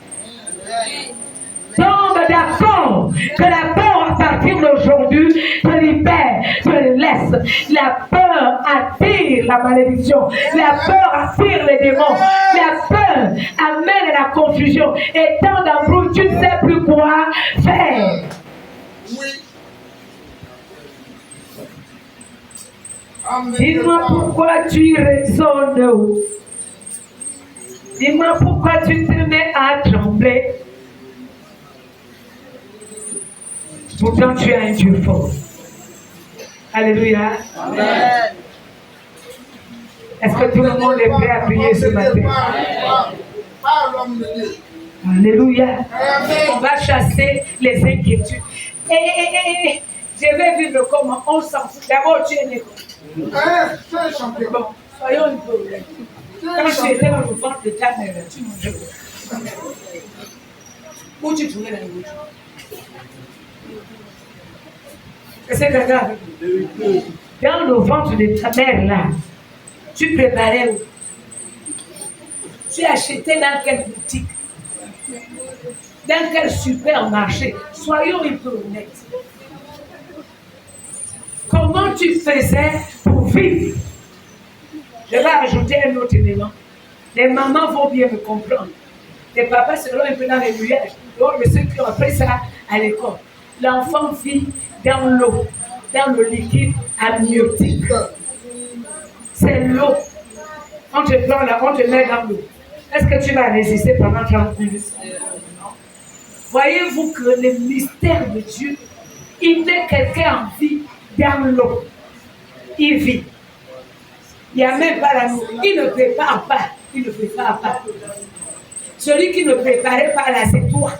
Tombe d'accord que la peur à partir d'aujourd'hui te libère, te laisse. La peur attire la malédiction. La peur attire les démons. La peur amène la confusion. Et tant d'embrouilles, tu ne sais plus quoi faire. Dis-moi pourquoi tu raisonnes. Dis-moi pourquoi tu te mets à trembler. Pourtant, tu as un Dieu fort. Alléluia. Amen. Est-ce que tout le monde est prêt à prier ce matin? Alléluia. On va chasser les inquiétudes. Je vais vivre comme on s'en fout. D'abord, tu es né comme. Bon, soyons un peu. Quand tu étais dans le ventre de ta mère, tu mangeais. Où tu trouvais la nourriture? C'est grave. Dans le ventre de ta mère là, tu préparais où? Tu achetais dans quelle boutique? Dans quel supermarché? Soyons un peu honnêtes. Comment tu faisais pour vivre? Je vais ajouter un autre élément. Les mamans vont bien me comprendre. Les papas seront un peu dans les nuages. Donc, ceux qui ont appris ça à l'école. L'enfant vit dans l'eau, dans le liquide amniotique. C'est l'eau. On te prend là, on te met dans l'eau. Est-ce que tu vas résister pendant 30 minutes? Voyez-vous que le mystère de Dieu, il met quelqu'un en vie dans l'eau. Il vit. Il n'y a même pas la nourriture. Il ne prépare pas. Il ne prépare pas. Celui qui ne préparait pas là, c'est toi.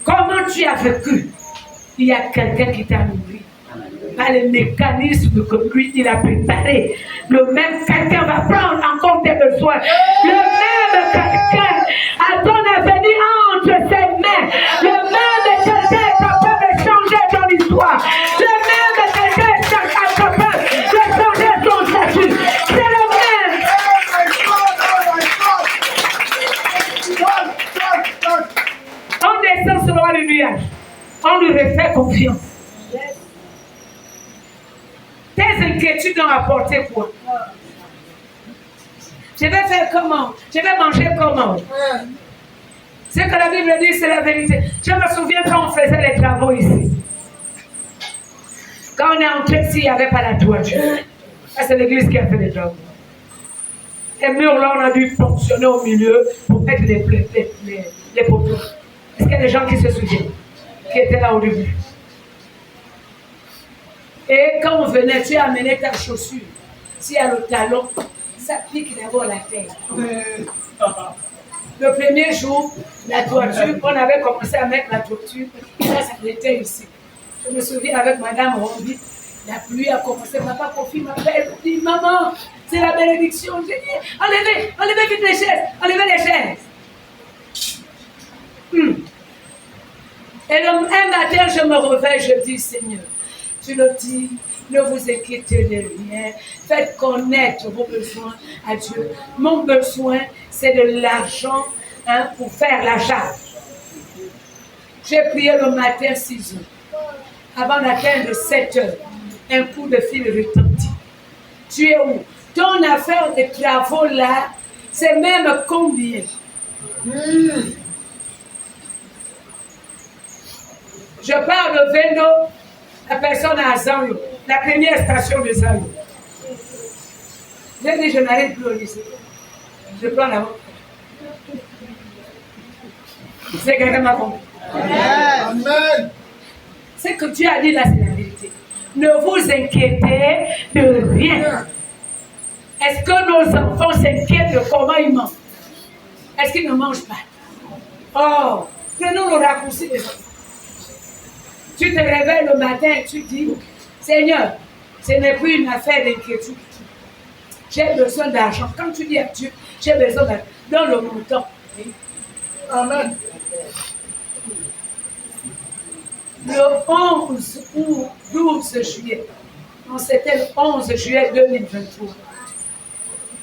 Comment tu as vécu? Il y a quelqu'un qui t'a nourri. Par le mécanisme que lui, il a préparé. Le même quelqu'un va prendre en compte tes besoins. Le même quelqu'un a ton avenir entre ses mains. Le même quelqu'un est capable de changer ton histoire. Le même quelqu'un est capable de changer ton statut. C'est descend selon le nuage. On lui refait confiance. Tes inquiétudes ont apporté quoi? Je vais faire comment? Je vais manger comment? Ce que la Bible dit, c'est la vérité. Je me souviens quand on faisait les travaux ici. Quand on est entré ici, il n'y avait pas la toiture. Ça, c'est l'église qui a fait les travaux. Les murs là, on a dû fonctionner au milieu pour mettre les poteaux. Est-ce qu'il y a des gens qui se souviennent? Qui étaient là au début? Et quand on venait, tu as amené ta chaussure. S'il y a le talon, ça pique d'abord la tête. Le premier jour, la toiture, on avait commencé à mettre la toiture, ça s'arrêtait ici. Je me souviens avec Madame Rombi, la pluie a commencé, papa Kofi m'appelle, dit maman, c'est la bénédiction. J'ai dit, enlevez vite les chaises, enlevez les chaises. Et un matin, je me réveille, je dis, Seigneur, tu le dis, ne vous inquiétez de rien. Faites connaître vos besoins à Dieu. Mon besoin, c'est de l'argent pour faire la charge. J'ai prié le matin 6 heures. Avant d'atteindre 7 heures, un coup de fil retentit. Tu es où? Ton affaire de travaux là, c'est même combien? Je pars de Vendo, la personne à Zango, la première station de Zango. J'ai dit, je n'arrive plus au lycée. Je prends la voie. C'est quelqu'un m'a compris. Amen. Ce que Dieu a dit là, c'est la vérité. Ne vous inquiétez de rien. Est-ce que nos enfants s'inquiètent de comment ils mangent? Est-ce qu'ils ne mangent pas? Oh, prenons le raccourci des enfants. Tu te réveilles le matin et tu dis, Seigneur, ce n'est plus une affaire d'inquiétude. J'ai besoin d'argent. Quand tu dis à Dieu, j'ai besoin d'argent, dans le montant. Amen. Le 11 ou 12 juillet, non, c'était le 11 juillet 2023,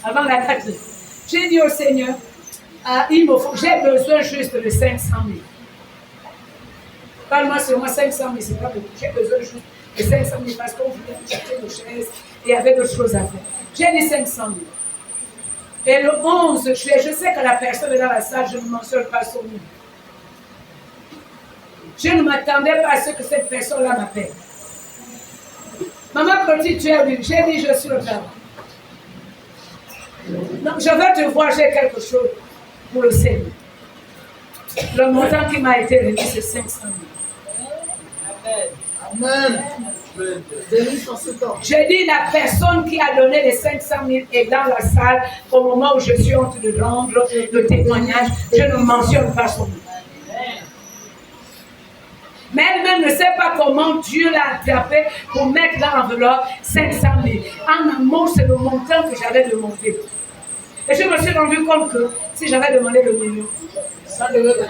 avant la date, j'ai dit au Seigneur, j'ai besoin juste de 500 000. Parle-moi sur moi, 500 000, c'est pas beaucoup. J'ai besoin juste de 500 000 parce qu'on voulait acheter nos chaises et il y avait d'autres choses à faire. J'ai dit 500 000. Et le 11 juillet, je sais que la personne est dans la salle, je ne mentionne pas son nom. Je ne m'attendais pas à ce que cette personne-là m'appelle. Maman petite, tu es venue. J'ai dit, je suis au travail. Donc, je veux te voir, j'ai quelque chose pour le Seigneur. Le montant qui m'a été remis, c'est 500 000. Amen. J'ai dit, la personne qui a donné les 500 000 est dans la salle au moment où je suis en train de rendre le témoignage. Je ne mentionne pas son nom. Mais elle-même ne sait pas comment Dieu l'a attrapé pour mettre dans l'enveloppe 500 000. En amont, c'est le montant que j'avais demandé. Et je me suis rendu compte que si j'avais demandé le million, ça devait être.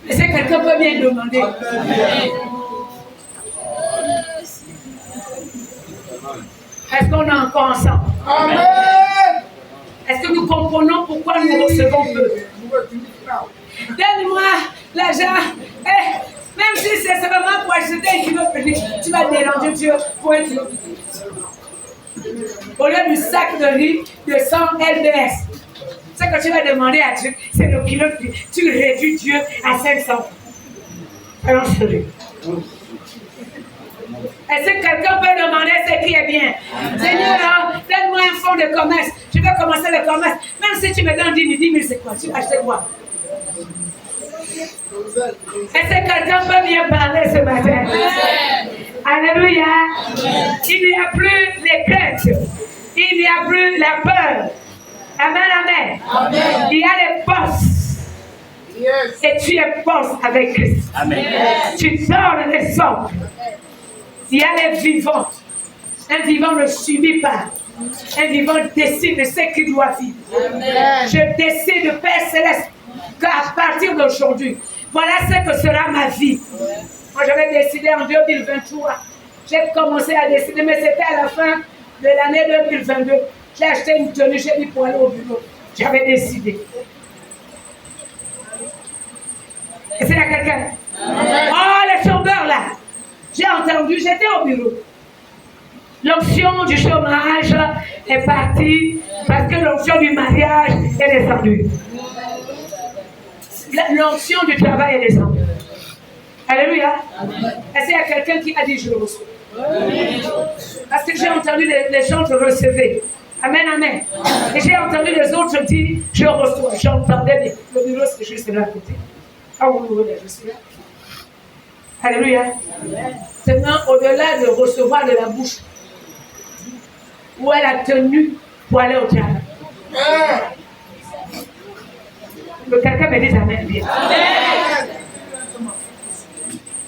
Est-ce que quelqu'un peut bien demander? Est-ce qu'on est encore ensemble? Amen. Est-ce que nous comprenons pourquoi nous recevons peu? Donne-moi l'argent. Même si c'est seulement pour acheter un kilo petit, tu vas déranger Dieu pour un kilo petit. Au lieu du sac de riz de 100 LBS, ce que tu vas demander à Dieu, c'est le kilo petit. Tu réduis Dieu à 500. Alors, sérieux. Est-ce que quelqu'un peut demander ce qui est bien? Seigneur, donne-moi un fonds de commerce. Je vais commencer le commerce. Même si tu me donnes 10 000, c'est quoi? Tu vas acheter quoi? Est-ce que quelqu'un peut bien parler ce matin? Alléluia. Il n'y a plus les craintes. Il n'y a plus la peur. Amen, amen. Amen. Il y a les postes. Yes. Et tu es poste avec Christ. Amen. Tu sors les sorts. Il y a les vivants. Un vivant ne subit pas. Un vivant décide de ce qu'il doit vivre. Amen. Je décide, Père Céleste, qu'à partir d'aujourd'hui, voilà ce que sera ma vie. Moi, j'avais décidé en 2023. J'ai commencé à décider, mais c'était à la fin de l'année 2022. J'ai acheté une tenue, j'ai dit pour aller au bureau. J'avais décidé. à quelqu'un? Oh, les chômeurs là! J'ai entendu, j'étais au bureau. L'onction du chômage est partie parce que l'onction du mariage est descendue. L'onction du travail est descendue. Alléluia. Est-ce qu'il y a quelqu'un qui a dit je le reçois? Parce que j'ai entendu les gens te recevaient. Amen, amen. Et j'ai entendu les autres dire je reçois. J'entendais bien. Le bureau c'est juste là à côté. Ah oui, je suis là. Alléluia. Maintenant, au-delà de recevoir de la bouche, où elle a tenu pour aller au travail. Que quelqu'un me dise amen bien.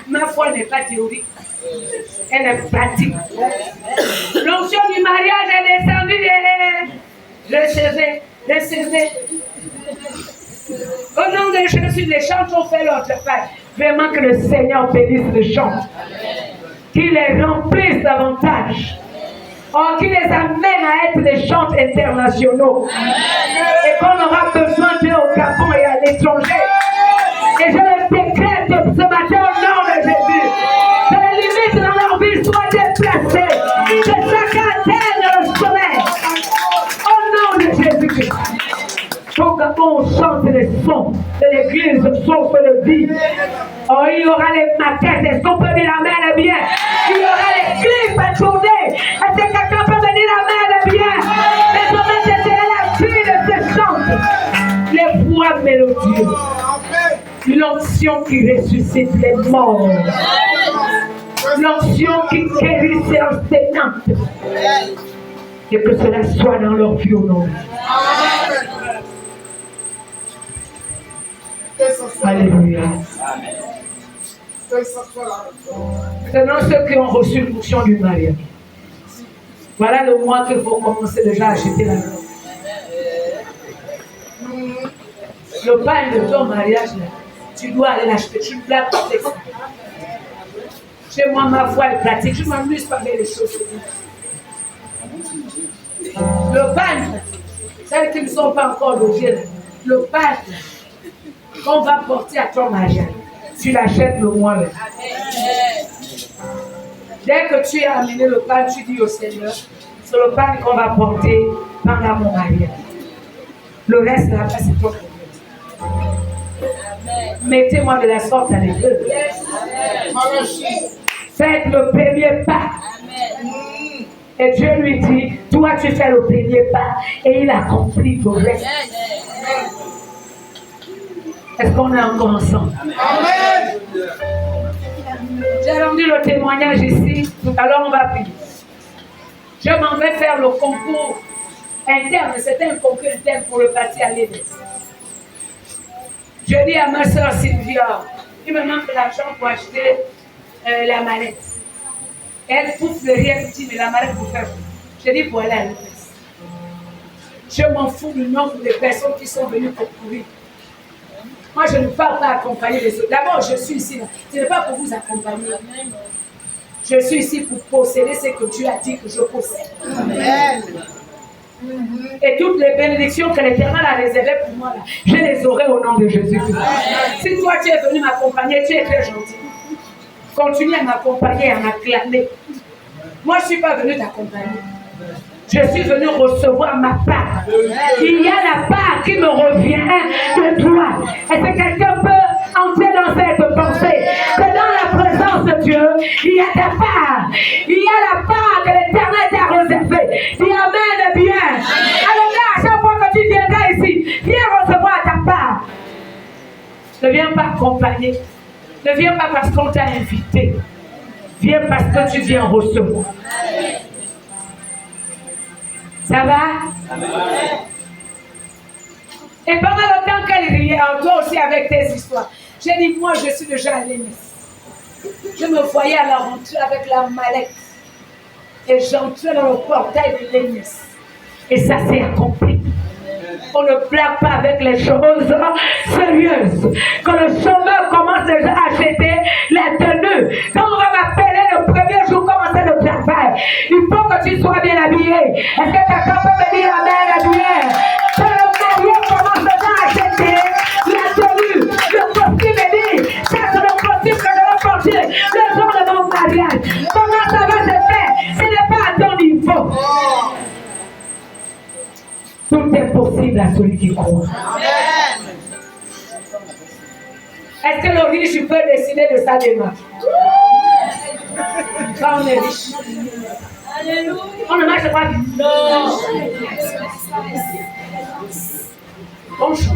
Ma foi n'est pas théorique. Elle est pratique. L'onction du mariage est descendue. Recevez. Au nom de Jésus, les chants ont fait leur travail. Vraiment que le Seigneur bénisse les chants. Qu'il les remplisse davantage. Oh, qu'il les amène à être des chants internationaux. Et qu'on aura besoin d'eux au Gabon et à l'étranger. Et je le décrète ce matin au nom de Jésus. Que les limites dans leur vie soient déplacées. Que chacun atteigne le sommet. Au nom de Jésus-Christ. Au Gabon, on chante les sons de l'église, sauf le vie. Oh, il y aura les maquettes. Est-ce qu'on peut dire amen bien? Il y aura les clips à tourner. Est-ce que quelqu'un peut me dire amen bien? Les hommes étaient la vie de ces chants. Les voix mélodieuses. L'onction qui ressuscite les morts. L'onction qui guérit ses enseignantes. Et que cela soit dans leur vie au nom. Alléluia. Maintenant, ceux qui ont reçu l'onction du mariage. Voilà le mois qu'il faut commencer déjà à acheter la robe. Le pain de ton mariage, là, tu dois aller l'acheter. Tu ne l'as pas fait ça. Chez moi, ma foi est pratique. Je ne m'amuse pas avec les choses. Le pain, celles qui ne sont pas encore logées, le pain qu'on va porter à ton mariage, tu l'achètes le mois là. Dès que tu as amené le pain, tu dis au Seigneur, c'est le pain qu'on va porter pendant mon mariage. Le reste là-bas, c'est ton problème. Mettez-moi de la sorte à l'épreuve. Faites le premier pas. Et Dieu lui dit, toi tu fais le premier pas et il accomplit le reste. Est-ce qu'on est encore ensemble? Amen. J'ai rendu le témoignage ici, alors on va prier. Je m'en vais faire le concours interne, c'était un concours interne pour le parti à l'église. Je dis à ma soeur Sylvia, il me manque l'argent pour acheter la mallette. Elle pouffe le rien petit, mais la mallette pour faire. Je dis pour aller à l'église. Je m'en fous du nombre de personnes qui sont venues concourir. Moi, je ne parle pas accompagner les autres. D'abord, je suis ici. Ce n'est pas pour vous accompagner. Je suis ici pour posséder ce que Dieu a dit que je possède. Amen. Et toutes les bénédictions que l'Éternel a réservées pour moi, là, je les aurai au nom de Jésus. Si toi, tu es venu m'accompagner, tu es très gentil. Continue à m'accompagner, à m'acclamer. Moi, je ne suis pas venu t'accompagner. Je suis venu recevoir ma part. Il y a la part qui me revient de toi. Est-ce que quelqu'un peut entrer dans cette pensée? Que dans la présence de Dieu, il y a ta part. Il y a la part que l'Éternel t'a réservée. Dis amen bien. Alors là, à chaque fois que tu viendras ici, viens recevoir ta part. Ne viens pas accompagner. Ne viens pas parce qu'on t'a invité. Viens parce que tu viens recevoir. Ça va? Amen. Et pendant le temps qu'elle riait, toi aussi avec tes histoires, j'ai dit, moi je suis déjà à l'église. Je me voyais à la rentrée avec la mallette. Et j'entrais dans le portail de l'église. Et ça s'est accompli. On ne blague pas avec les choses sérieuses. Quand le chômeur commence déjà à acheter les tenues, quand on va m'appeler le premier jour commencer le travail, il faut que tu sois bien habillé. Est-ce que quelqu'un peut me dire amen habillé? Que le marié commence déjà à acheter la tenue, le costume est dit, celui qui croit. Est-ce que le riche peut décider de sa démarche? Quand on est riche, on ne marche pas vite. Non. Bonjour.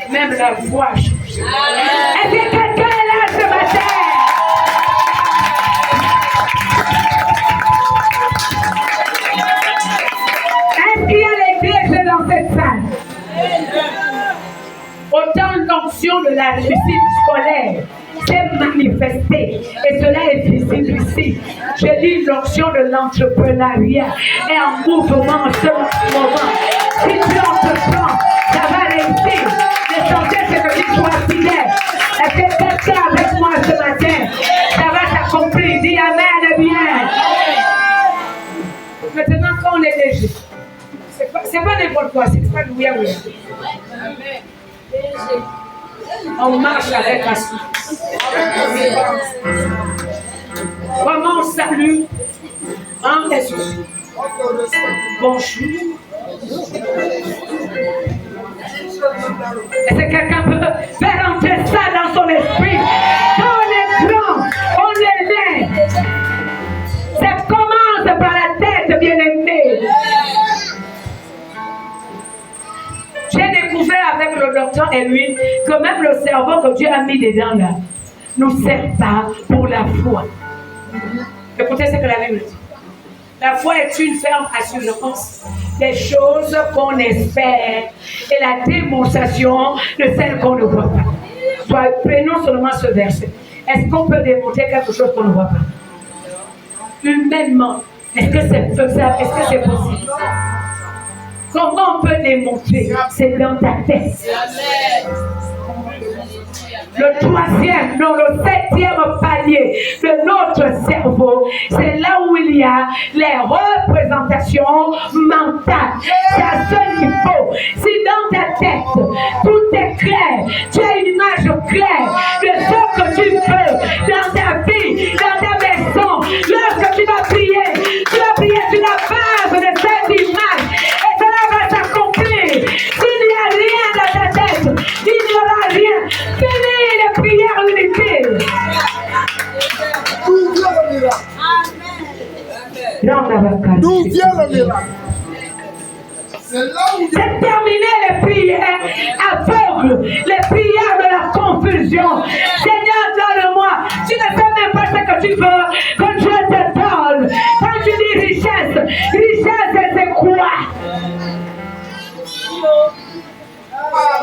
Même la voix change. Est-ce que quelqu'un est là ce matin? Est-ce qu'il y a l'église dans cette salle? Autant l'onction de la réussite scolaire s'est manifestée et cela est visible ici. Je dis l'onction de l'entrepreneuriat est en mouvement en ce moment. Si tu entreprends, ça va réussir. L'essentiel c'est que tu sois fidèle. Est-ce que quelqu'un avec moi ce matin, ça va s'accomplir? Dis Amen bien. Maintenant quand on est léger, c'est pas n'importe quoi, c'est pas du oui. On marche avec assurance. Comment on salue en Jésus? Bonjour. Est-ce que quelqu'un peut faire entrer ça dans son esprit? Quand on est grand, on est laid. Ça commence par la tête, bien-aimé. J'ai découvert avec le docteur Elwin que même le cerveau que Dieu a mis dedans là ne nous sert pas pour la foi. Écoutez ce que la Bible dit. La foi est une ferme assurance des choses qu'on espère et la démonstration de celles qu'on ne voit pas. Soit, prenons seulement ce verset. Est-ce qu'on peut démontrer quelque chose qu'on ne voit pas? Humainement, est-ce que c'est faisable? Est-ce que c'est possible? Comment on peut démontrer? C'est dans ta tête. Le troisième, non, le septième palier de notre cerveau, c'est là où il y a les représentations mentales. C'est à ce niveau. Si dans ta tête, tout est clair, tu as une image claire de ce que tu veux dans ta vie, dans ta maison, lorsque tu vas prier sur la base de cette image. Et cela va s'accomplir. S'il n'y a rien dans ta tête, il n'y aura rien. Finis les prières inutiles. D'où vient le miracle? C'est terminer les prières aveugles, les prières de la confusion. Seigneur, donne-moi. Tu ne sais même pas ce que tu veux que Dieu te donne. Quand tu dis richesse, richesse c'est quoi?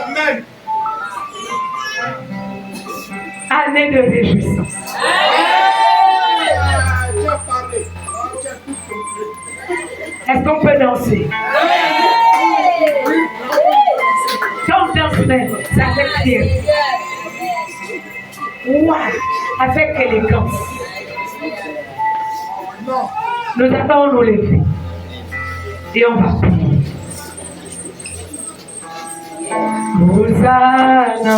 Amen. Année de réjouissance. Est-ce qu'on peut danser? Quand on danse, ça fait plaisir. Wow! Avec élégance. Nous allons nous lever. Et on va prier. Hosanna.